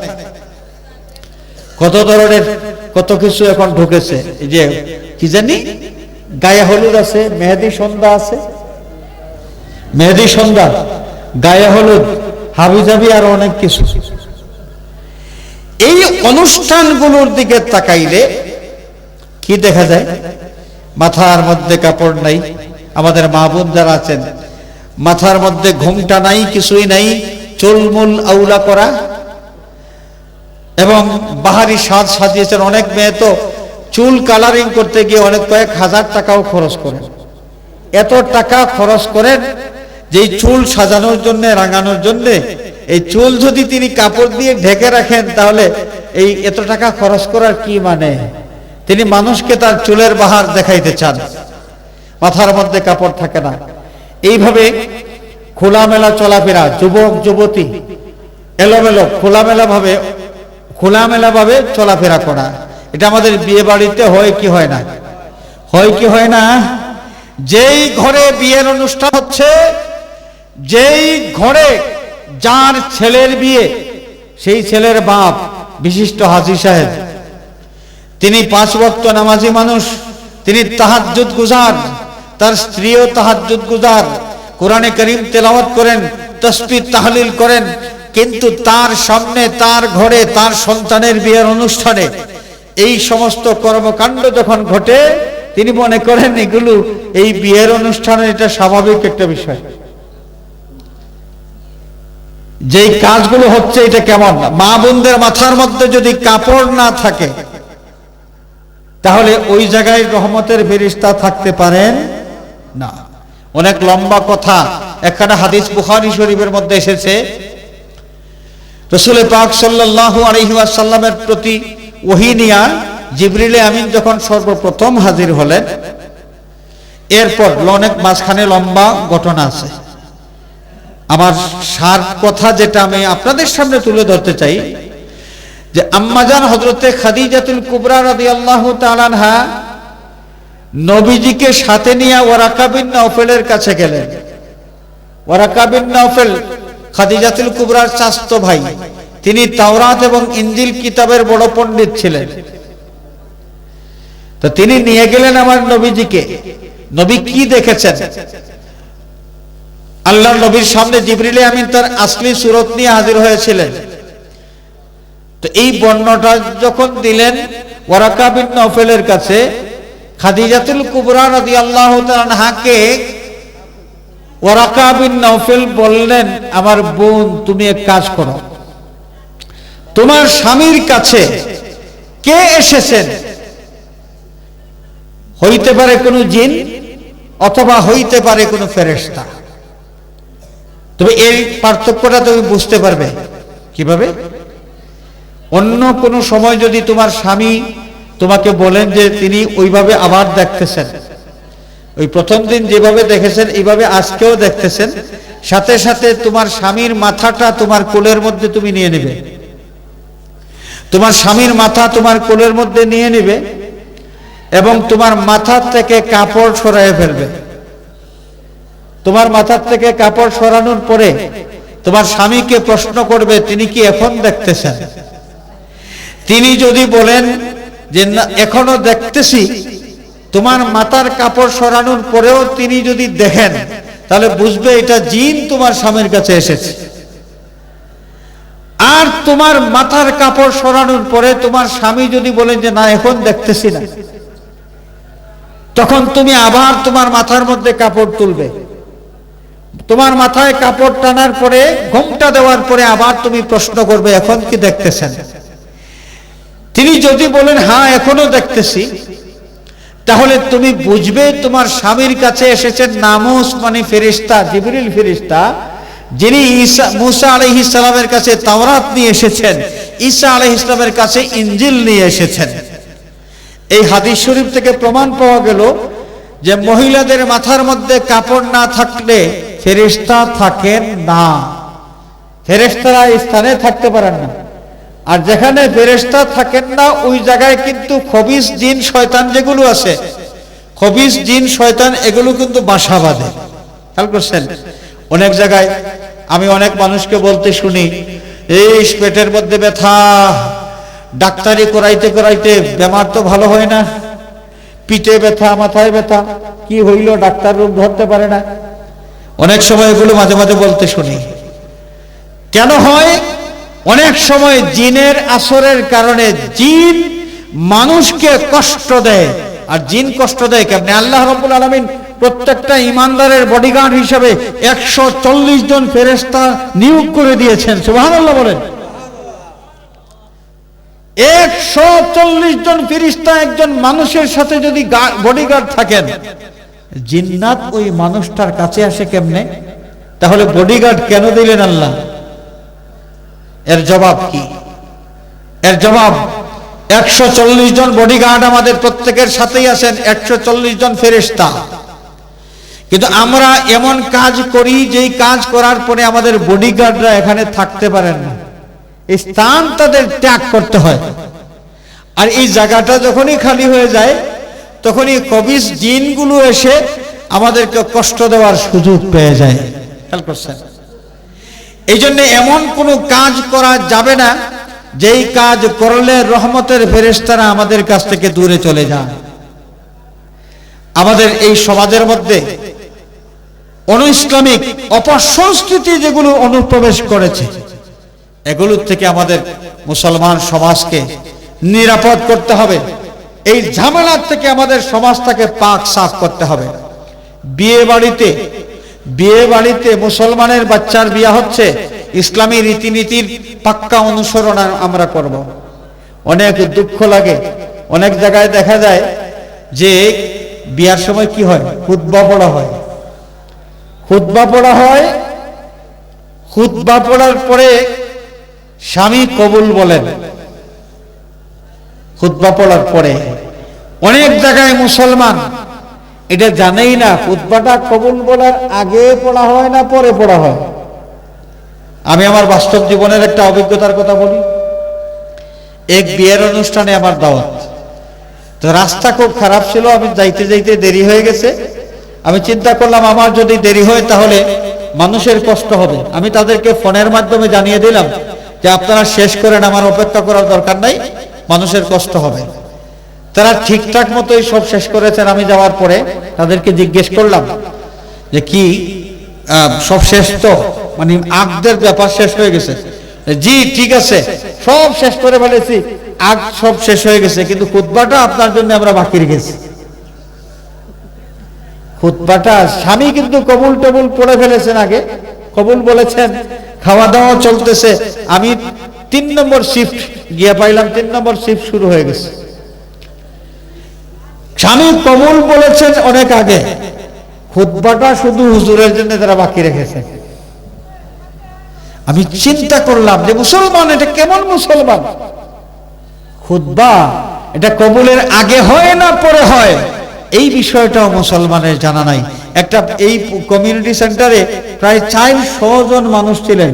কত ধরনের কত কিছু এখন ঢুকেছে। এই যে কি জানি গায়ে হলুদ আছে, মেহেদি সন্ধ্যা আছে, মেহেদি সন্ধ্যা, গায়ে হলুদ, হাবিজাবি আর অনেক কিছু। এই অনুষ্ঠানগুলোর দিকে তাকাইলে কি দেখা যায়? মাথার মধ্যে কাপড় নাই। আমাদের মা বোন যারা আছেন, মাথার মধ্যে ঘোমটা নাই, কিছুই নাই, চুলমুল আউলা করা, এবং বাহারি সাজ সাজিয়েছেন। অনেক মেয়ে তো চুল কালারিং করতে গিয়ে অনেক কয়েক হাজার টাকাও খরচ করেন। এত টাকা খরচ করেন যে চুল সাজানোর জন্য, রাঙানোর জন্য। এই চুল যদি তিনি কাপড় দিয়ে ঢেকে রাখেন, তাহলে এই এত টাকা খরচ করার কি মানে? তিনি মানুষকে তার চুলের বাহার দেখাইতে চান, মাথার মধ্যে কাপড় থাকে না। এইভাবে খোলামেলা চলাফেরা, যুবক যুবতী এলোমেলো খোলামেলা ভাবে চলাফেরা করা, এটা আমাদের বিয়ে বাড়িতে হয় কি হয় না? হয় কি হয় না? যেই ঘরে বিয়ের অনুষ্ঠান হচ্ছে, যেই ঘরে যার ছেলের বিয়ে, সেই ছেলের বাপ বিশিষ্ট হাজী সাহেব, তিনি 5 ওয়াক্ত নামাজি মানুষ, তিনি তাহাজ্জুদ গুজার, তার স্ত্রীও তাহাজ্জুদ গুজার, কোরআনে কারীম তেলাওয়াত করেন, তাসবিহ তাহলিল করেন, কিন্তু তার সামনে, তার ঘরে, তার সন্তানের বিয়ের অনুষ্ঠানে এই সমস্ত কর্মকাণ্ড যখন ঘটে, তিনি মনে করেন এগুলো এই বিয়ের অনুষ্ঠানে এটা স্বাভাবিক একটা বিষয়। যেই কাজগুলো হচ্ছে এটা কেমন? মা বোনদের মাথার মধ্যে যদি কাপড় না থাকে তাহলে ওই জায়গায় রহমতের ফেরেশতা থাকতে পারেন না। অনেক লম্বা কথা। একখানা হাদিস বুখারী শরীফের মধ্যে এসেছে, রাসূল পাক সাল্লাল্লাহু আলাইহি ওয়াসাল্লামের প্রতি ওহী নিয়া জিবরিল আমিন যখন সর্বপ্রথম হাজির হলেন, এরপর অনেক মাঝখানে লম্বা ঘটনা আছে। আমার সার কথা যেটা আমি আপনাদের সামনে তুলে ধরতে চাই যে আম্মাজান হযরতে খাদিজাতুল কুবরা রাদিয়াল্লাহু তাআলা আনহা নবীজিকে সাথে নিয়ে ওয়ারাকা বিন নওফেলের কাছে গেলেন। ওয়ারাকা বিন নওফেল খাদিজাতুল কুবরার চাচাতো ভাই, তিনি তাওরাত এবং ইনজিল কিতাবের বড় পণ্ডিত ছিলেন। তো তিনি নিয়ে গেলেন আমার নবীজিকে। নবী কি দেখেছেন? আল্লাহর নবীর সামনে জিবরিল আমিন তার আসলি সুরত নিয়ে হাজির হয়েছিলেন। তো এই বর্ণনাটা যখন দিলেন ওয়ারাকা বিন নওফেলের কাছে, খাদিজাতুল কুবরা রাদিয়াল্লাহু তাআলা আনহাকে ওয়ারাকা বিন নওফেল বললেন, আমার বোন তুমি এক কাজ করো, তোমার স্বামীর কাছে কে এসেছেন? হইতে পারে কোনো জিন অথবা হইতে পারে কোনো ফেরেশতা। তবে এই পার্থক্যটা তুমি বুঝতে পারবে কিভাবে? অন্য কোনো সময় যদি তোমার স্বামী তোমাকে বলেন যে তিনি ওইভাবে আবার দেখতেছেন, ওই প্রথম দিন যেভাবে দেখেছেন এইভাবে আজকেও দেখতেছেন, সাথে সাথে তোমার স্বামীর মাথাটা তোমার কোলের মধ্যে তুমি নিয়ে নেবে। তোমার স্বামীর মাথা তোমার কোলের মধ্যে নিয়ে নেবে এবং তোমার মাথার থেকে কাপড় সরাইয়ে ফেলবে। তোমার মাথার থেকে কাপড় সরানোর পরে তোমার স্বামীকে প্রশ্ন করবে, তিনি কি এখন দেখতেছেন? তিনি যদি বলেন যে না এখনো দেখতেছি, তোমার মাথার কাপড় সরানোর পরেও তিনি যদি দেখেন, তাহলে বুঝবে এটা জিন তোমার স্বামীর কাছে এসেছে। আর তোমার মাথার কাপড় সরানোর পরে তোমার স্বামী যদি বলেন যে না এখন দেখতেছি না, তখন তুমি আবার তোমার মাথার মধ্যে কাপড় তুলবে। তোমার মাথায় কাপড় টানার পরে ঘোমটা দেওয়ার পরে আবার তুমি প্রশ্ন করবে এখন কি দেখতেছেন? তিনি যদি বলেন হ্যাঁ এখনো দেখতেছি, তাহলে তুমি বুঝবে তোমার স্বামীর কাছে এসেছেন নামুস মানে ফেরেশতা, জিবরিল ফেরেশতা, যিনি মুসা আলাইহিস সালামের কাছে তাওরাত নিয়ে এসেছেন, ঈসা আলাইহিস সালামের কাছে ইনজিল নিয়ে এসেছেন। এই হাদিস শরীফ থেকে প্রমাণ পাওয়া গেল যে মহিলাদের মাথার মধ্যে কাপড় না থাকলে ফেরেশতা থাকেন না, ফেরেশতারা স্থানে থাকতে পারেন না। আর যেখানে ফেরেশতা থাকেন না ওই জায়গায় কিন্তু খবিস জিন শয়তান যেগুলো আছে, খবিস জিন শয়তান এগুলো কিন্তু বাসা বাঁধে। খেয়াল করছেন? অনেক জায়গায় আমি অনেক মানুষকে বলতে শুনি, এই পেটের মধ্যে ব্যথা, ডাক্তারি করাইতে করাইতে বেমার তো ভালো হয় না, পিঠে ব্যথা, মাথায় ব্যথা, কি হইল ডাক্তার রোগ ধরতে পারে না। অনেক সময় এগুলো মাঝে মাঝে বলতে শুনি। কেন হয়? অনেক সময় জিনের আসরের কারণে জিন মানুষকে কষ্ট দেয়। আর জিন কষ্ট দেয় কেমনে? আল্লাহ রাব্বুল আলামিন প্রত্যেকটা ইমানদারের বডিগার্ড হিসেবে 140 জন ফেরেশতা নিয়োগ করে দিয়েছেন। সুবহানাল্লাহ বলেন। 140 জন ফেরেশতা একজন মানুষের সাথে যদি বডিগার্ড থাকেন, জিন্নাত ওই মানুষটার কাছে আসে কেমনে? তাহলে বডিগার্ড কেন দিলেন আল্লাহ? এর জবাব কি? এর জবাব 140 জন বডিগার্ড আমাদের প্রত্যেকের সাথেই আছেন, 140 জন ফেরেশতা। কিন্তু আমরা এমন কাজ করি যেই কাজ করার পরে আমাদের বডিগার্ডরা এখানে থাকতে পারেন না, এই স্থান তাদের ত্যাগ করতে হয়। আর এই জায়গাটা যখনই খালি হয়ে যায় তখনই কবিস জিনগুলো এসে আমাদেরকে কষ্ট দেওয়ার সুযোগ পেয়ে যায়। খেয়াল করছেন? এই জন্য এমন কোনো কাজ করা যাবে না যেই কাজ করলে রহমতের ফেরেশতারা আমাদের কাছ থেকে দূরে চলে যায়। আমাদের এই সমাজের মধ্যে অনইসলামিক অপসংস্কৃতি যেগুলো অনুপ্রবেশ করেছে, এগুলোর থেকে আমাদের মুসলমান সমাজকে নিরাপদ করতে হবে। এই ঝামেলার থেকে আমাদের সমাজটাকে পাক সাফ করতে হবে। বিয়ে বাড়িতে মুসলমানের বাচ্চার বিয়ে হচ্ছে, ইসলামী রীতিনীতির পাক্কা অনুসরণ আমরা করব। অনেক দুঃখ লাগে, অনেক জায়গায় দেখা যায় যে বিয়ার সময় কি হয়, খুতবা পড়া হয়। খুতবা পড়া হয়, খুতবা পড়ার পরে স্বামী কবুল বলেন। খুতবা পড়ার পরে অনেক জায়গায় মুসলমান এটা জানেই না খুতবাটা কবুল বলার আগে পড়া হয় না পরে পড়া হয়। আমি আমার বাস্তব জীবনের একটা অভিজ্ঞতার কথা বলি। এক বিয়ের অনুষ্ঠানে আমার দাওয়াত, তো রাস্তা খুব খারাপ ছিল, আমি যাইতে যাইতে দেরি হয়ে গেছে। আমি চিন্তা করলাম আমার যদি দেরি হয় তাহলে মানুষের কষ্ট হবে। আমি তাদেরকে ফোনের মাধ্যমে জানিয়ে দিলাম যে আপনারা শেষ করেন, আমার অপেক্ষা করার দরকার নাই, মানুষের কষ্ট হবে। তারা ঠিকঠাক মতোই সব শেষ করেছেন। আমি যাওয়ার পরে তাদেরকে জিজ্ঞেস করলাম যে কি সব শেষ তো, মানে আগদের ব্যাপার শেষ হয়ে গেছে? জি ঠিক আছে, সব শেষ করে ফেলেছি, আগ সব শেষ হয়ে গেছে, কিন্তু খুতবাটা আপনার জন্য আমরা বাকি রেখেছি। খুতবাটা স্বামী কিন্তু কবুল টবুল পড়ে ফেলেছেন, আগে কবুল বলেছেন, খাওয়া দাওয়া চলতেছে। আমি 3 নম্বর শিফট গিয়ে পাইলাম 3 নম্বর শিফট শুরু হয়ে গেছে। স্বামী কবুল বলেছেন অনেক আগে, খুতবাটা শুধু হুজুরের জন্য তারা বাকি রেখেছেন। আমি চিন্তা করলাম যে মুসলমান এটা কেমন মুসলমান, খুতবা এটা কবুলের আগে হয় না পরে হয়, এই বিষয়টাও মুসলমানের জানা নাই। একটা এই কমিউনিটি সেন্টারে প্রায় 400 জন মানুষ ছিলেন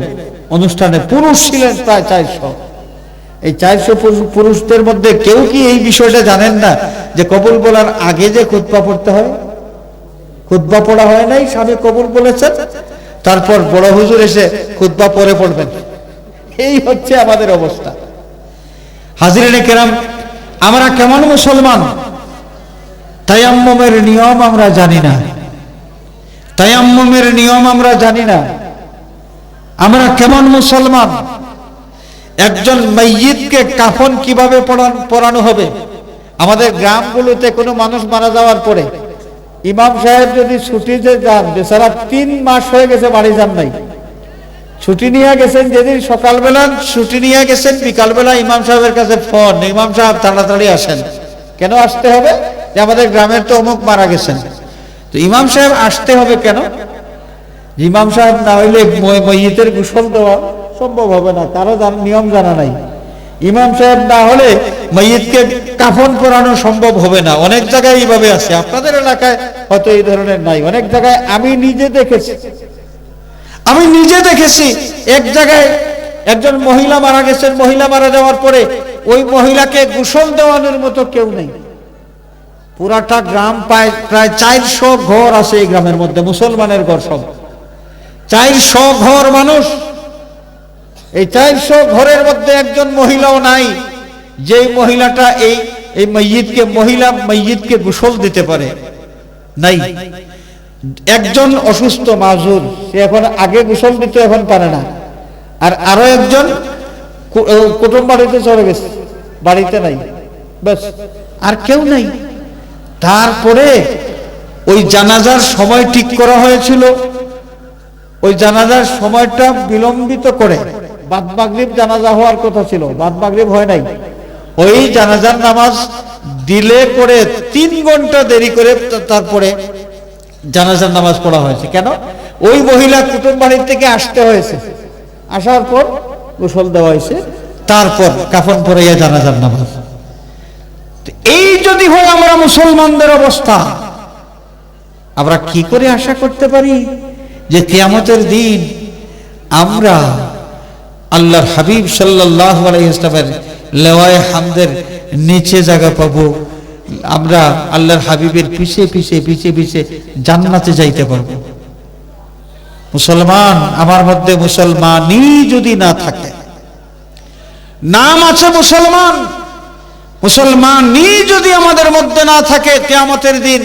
অনুষ্ঠানে, পুরুষ ছিলেন প্রায় 400। এই 400 পুরুষদের মধ্যে কেউ কি এই বিষয়টা জানেন না যে কবুল বলার আগে যে খুতবা পড়তে হয়? খুতবা পড়া হয় নাই, স্বামী কবুল বলেছেন, তারপর বড় হুজুর এসে খুতবা পরে পড়বেন। এই হচ্ছে আমাদের অবস্থা। হাজিরিনে কেরাম, আমরা কেমন মুসলমান? তায়াম্মুমের নিয়ম আমরা জানি না, তায়াম্মুমের নিয়ম আমরা জানি না। আমরা কেমন মুসলমান? একজন মাইয়িতকে কাফন কিভাবে পরানো হবে? আমাদের গ্রামগুলোতে কোনো মানুষ মারা যাওয়ার পরে ইমাম সাহেব যদি ছুটিতে যান, বেচারা 3 মাস হয়ে গেছে বাড়ি যান নাই, ছুটি নিয়ে গেছেন, যেদিন সকালবেলা ছুটি নিয়ে গেছেন, বিকালবেলা ইমাম সাহেবের কাছে ফোন, ইমাম সাহেব তাড়াতাড়ি আসেন। কেন আসতে হবে? যে আমাদের গ্রামের তো অমুক মারা গেছেন। তো ইমাম সাহেব আসতে হবে কেন? ইমাম সাহেব না হইলে মাইয়িতের গোসল দেওয়া সম্ভব হবে না, কারো নিয়ম জানা নাই। ইমাম সাহেব না হলে মাইয়িতকে কাফন পরানো সম্ভব হবে না। অনেক জায়গায় এইভাবে আছে, আপনাদের এলাকায় হয়তো এই ধরনের নাই। অনেক জায়গায় আমি নিজে দেখেছি, এক জায়গায় একজন মহিলা মারা গেছেন, মহিলা মারা যাওয়ার পরে ওই মহিলাকে গোসল দেওয়ানোর মতো কেউ নেই। পুরাটা গ্রাম প্রায় 400 ঘর আছে এই গ্রামের মধ্যে, মুসলমানের ঘর সব 400 ঘর মানুষ। এই 400 ঘরের মধ্যে একজন মহিলাও নাই যে মহিলাটা এই মাইয়িতকে গোসল দিতে পারে, নাই। একজন অসুস্থ মাজুর, সে এখন আগে গোসল দিতে এখন পারে না, আর আরো একজন কুটুম বাড়িতে চলে গেছে, বাড়িতে নাই, ব্যাস, আর কেউ নাই। তারপরে ওই জানাজার সময় ঠিক করা হয়েছিল, ওই জানাজার সময়টা বিলম্বিত করে, বাদ মাগরিব জানাজা হওয়ার কথা ছিল, বাদ মাগরিব হয় নাই। ওই জানাজার নামাজ দিলে করে 3 ঘন্টা দেরি করে তারপরে জানাজার নামাজ পড়া হয়েছে। কেন? ওই মহিলা কুটুম বাড়ির থেকে আসতে হয়েছে, আসার পর গোসল দেওয়া হয়েছে, তারপর কাফন পরাইয়া জানাজার নামাজ। এই যদি হয় আমরা মুসলমানদের অবস্থা, আমরা কি করে আশা করতে পারি যে কিয়ামতের দিন আমরা আল্লাহর হাবিব সাল্লাল্লাহু আলাইহি ওয়াসাল্লামের লেওয়ায়ে হামদের নিচে জায়গা পাবো, আমরা আল্লাহর হাবিবের পিছে পিছে পিছে পিছে জান্নাতে যাইতে পারবো? মুসলমান, আমার মধ্যে মুসলমানই যদি না থাকে, নাম আছে মুসলমান, মুসলমানই যদি আমাদের মধ্যে না থাকে, কিয়ামতের দিন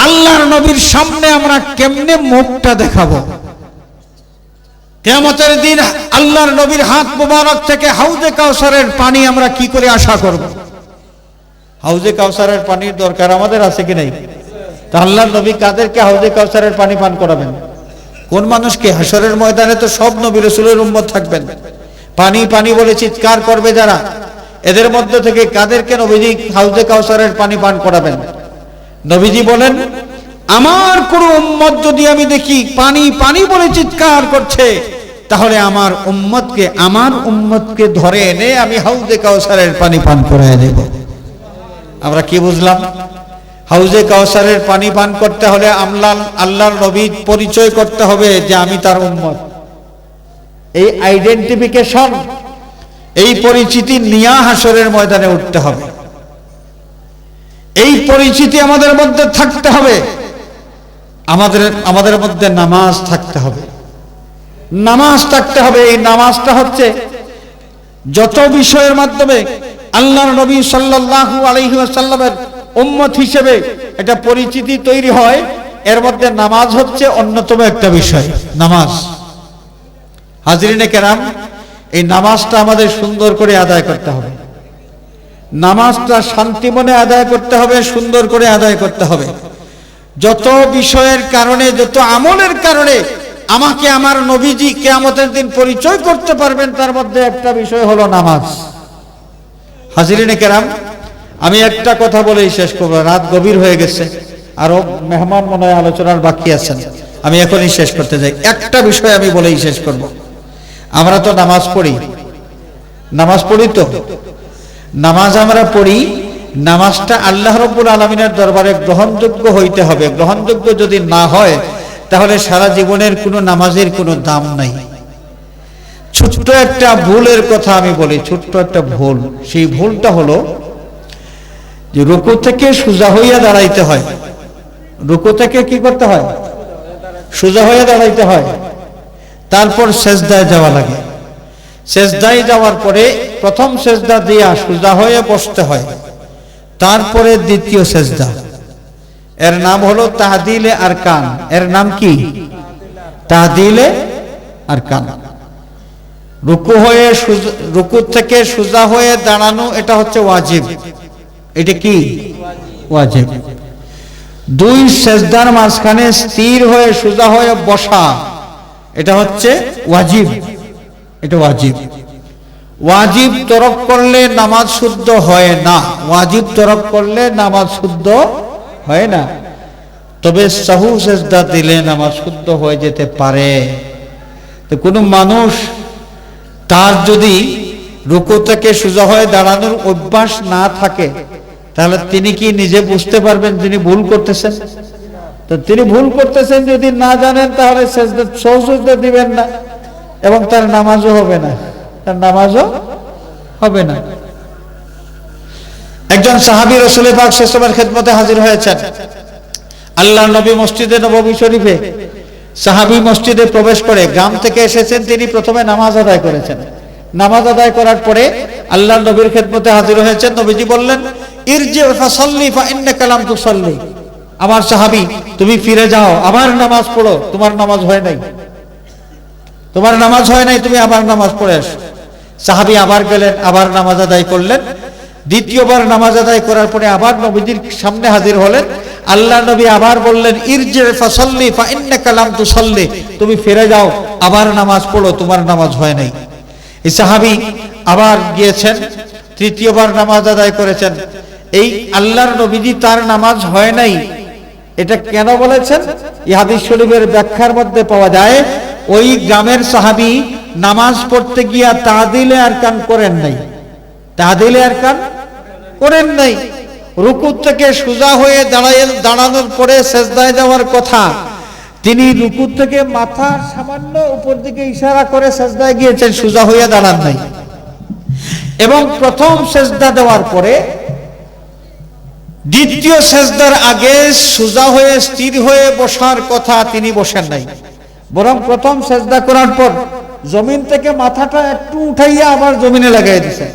আল্লাহর নবীর সামনে আমরা কেমনে মুখটা দেখাবো? কিয়ামতের দিন আল্লাহর নবীর হাত মুবারক থেকে হাউজে কাউসারের পানি আমরা কি করে আশা করব? হাউজে কাউসারের পানির দরকার আমাদের আছে কি নাই? তা আল্লাহর নবী কাদেরকে হাউজে কাউসারের পানি পান করাবেন? কোন মানুষকে? হাসরের ময়দানে তো সব নবী রাসূলের উম্মত থাকবেন। পানি পানি বলে চিৎকার করবে যারা, এদের মধ্যে থেকে কাদেরকে নবীজি হাউজে কাউসারের পানি পান করাবেন? নবীজি বলেন, আমার কোন উম্মত যদি আমি দেখি পানি পানি বলে চিৎকার করছে, তাহলে আমার উম্মতকে ধরে এনে আমি হাউজে কাউসারের পানি পান করায় দেব। আমরা কি বুঝলাম? হাউজে কাউসারের পানি পান করতে হলে আল্লাহর নবী পরিচয় করতে হবে যে আমি তার উম্মত। এই আইডেন্টিফিকেশন, এই পরিচিতি নিয়ে হাসরের ময়দানে উঠতে হবে। এই পরিচিতি আমাদের মধ্যে থাকতে হবে। আমাদের মধ্যে নামাজ থাকতে হবে, নামাজ থাকতে হবে। এই নামাজটা হচ্ছে যত বিষয়ের মাধ্যমে আল্লাহর নবী সাল্লাল্লাহু আলাইহি ওয়াসাল্লামের উম্মত হিসেবে এটা পরিচিতি তৈরি হয়, এর মধ্যে নামাজ হচ্ছে অন্যতম একটা বিষয়। নামাজ, হাজরিনে কেরাম, এই নামাজটা আমাদের সুন্দর করে আদায় করতে হবে। নামাজটা শান্তি মনে আদায় করতে হবে, সুন্দর করে আদায় করতে হবে। যত বিষয়ের কারণে, যত আমলের কারণে আমাকে আমার নবীজি কিয়ামতের দিন পরিচয় করতে পারবেন, তার মধ্যে একটা বিষয় হলো নামাজ। হাজরিনে কেরাম, আমি একটা কথা বলেই শেষ করবো, রাত গভীর হয়ে গেছে, আরো মেহমান মনে হয় আলোচনার বাকি আছেন, আমি এখনই শেষ করতে যাই। একটা বিষয় আমি বলেই শেষ করব। আমরা তো নামাজ পড়ি, তো নামাজ আমরা পড়ি। নামাজটা আল্লাহ রাব্বুল আলামিনের দরবারে গ্রহণযোগ্য হইতে হবে। গ্রহণযোগ্য যদি না হয়, তাহলে সারা জীবনের কোনো নামাজের কোনো দাম নাই। ছোট্ট একটা ভুলের কথা আমি বলি, ছোট্ট একটা ভুল। সেই ভুলটা হলো যে রুকু থেকে সোজা হইয়া দাঁড়াইতে হয়। রুকু থেকে কি করতে হয়? সোজা হইয়া দাঁড়াইতে হয়। তারপর সেজদায় যাওয়া লাগে। সেজদায় যাওয়ার পরে প্রথম সেজদা দিয়া সোজা হয়ে বসতে হয়। তারপরে দ্বিতীয় সেজদা, এর নাম হলো তাহদিলে আরকান। এর নাম কি? তাহদিলে আরকান। রুকু থেকে সোজা হয়ে দাঁড়ানো, এটা হচ্ছে ওয়াজিব। এটা কি? ওয়াজিব। দুই সেজদার মাঝখানে স্থির হয়ে সোজা হয়ে বসা, এটা হচ্ছে ওয়াজিব। এটা ওয়াজিব। ওয়াজিব তরক করলে নামাজ শুদ্ধ হয় না। ওয়াজিব তরক করলে নামাজ শুদ্ধ হয় না। তবে সাহু সেজদা দিলে নামাজ শুদ্ধ হয়ে যেতে পারে। তো কোনো মানুষ তার যদি রুকু থেকে সোজা হয়ে দাঁড়ানোর অভ্যাস না থাকে, তাহলে তিনি কি নিজে বুঝতে পারবেন তিনি ভুল করতেছেন? তো তিনি ভুল করতেছেন যদি না জানেন, তাহলে সেজদা দিবেন না, এবং তার নামাজও হবে না। তার নামাজও হবে না। একজন সাহাবী রাসূল পাক সাল্লাল্লাহু আলাইহি ওয়াসাল্লামের খেদমতে হাজির হয়েছেন। আল্লাহর নবী মসজিদে নববী শরীফে, সাহাবী মসজিদে প্রবেশ করে, গ্রাম থেকে এসেছেন, তিনি প্রথমে নামাজ আদায় করেছেন। নামাজ আদায় করার পরে আল্লাহর নবীর খেদমতে হাজির হয়েছেন। নবীজি বললেন, ইরজি ফাসাল্লি ফা ইন্নাকা লাম তুসাল্লি। আমার সাহাবী, তুমি ফিরে যাও, আবার নামাজ পড়ো, তোমার নামাজ হয় নাই, তোমার নামাজ হয় নাই, তুমি আবার নামাজ পড়ে আসো। সাহাবী আবার গেলেন, আবার নামাজ আদায় করলেন। দ্বিতীয়বার নামাজ আদায় করার পরে আবার নবীজির সামনে হাজির হলেন। আল্লাহ নবী আবার বললেন, ইরজি ফাসাল্লি ফা ইন্নাকা লাম তুসাল্লি, তুমি ফিরে যাও, আবার নামাজ পড়ো, তোমার নামাজ হয় নাই। এই সাহাবী আবার গিয়েছেন, তৃতীয়বার নামাজ আদায় করেছেন। এই আল্লাহর নবীজি তার নামাজ হয় নাই, এটা কেন বলেছেন? এই হাদিস শরীফের ব্যাখ্যার মধ্যে পাওয়া যায়, ওই গ্রামের সাহাবী নামাজ পড়তে গিয়া তাহদিলে আরকান করেন নাই। তাহদিলে আরকান করেন নাই। রুকু থেকে সোজা হয়ে দাঁড়ানোর পরে সেজদায় যাওয়ার কথা, তিনি রুকু থেকে মাথা সামান্য উপর দিকে ইশারা করে সেজদায় গিয়েছেন, সোজা হয়ে দাঁড়ান নাই। এবং প্রথম সেজদা দেওয়ার পরে দ্বিতীয় সেজদার আগে সোজা হয়ে স্থির হয়ে বসার কথা, তিনি বসেন নাই, বরং প্রথম সেজদা করার পর জমিন থেকে মাথাটা একটু উঠাইয়া আবার জমিনে লাগাই দিয়েছেন।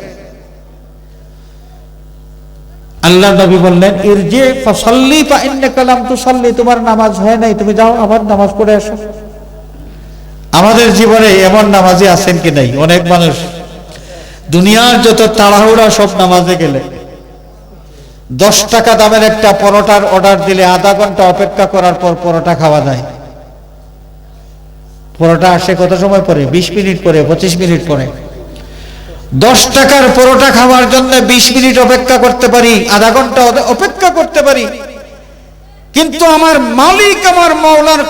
আল্লাহ নবী বললেন, ইরজি ফাসাল্লি ফা ইন্নাকা লাম তুসাল্লি, তোমার নামাজ হয় নাই, তুমি যাও আবার নামাজ পড়ে আসো। আমাদের জীবনে এমন নামাজি আছেন কি নাই? অনেক মানুষ দুনিয়ার যত তাড়াহুড়া সব নামাজে গেলে, 10 টাকা দামের একটা পরোটার অর্ডার দিলে আধা ঘন্টা অপেক্ষা করার পর পরোটা খাওয়া যায়। পরোটা আসে কত সময় পরে? 20 মিনিট পরে, 25 মিনিট পরে। 10 টাকার পরোটা খাওয়ার জন্য 20 মিনিট অপেক্ষা করতে পারি, আধা ঘন্টা অপেক্ষা করতে পারি, কিন্তু আমার মালিক, আমার মাওলার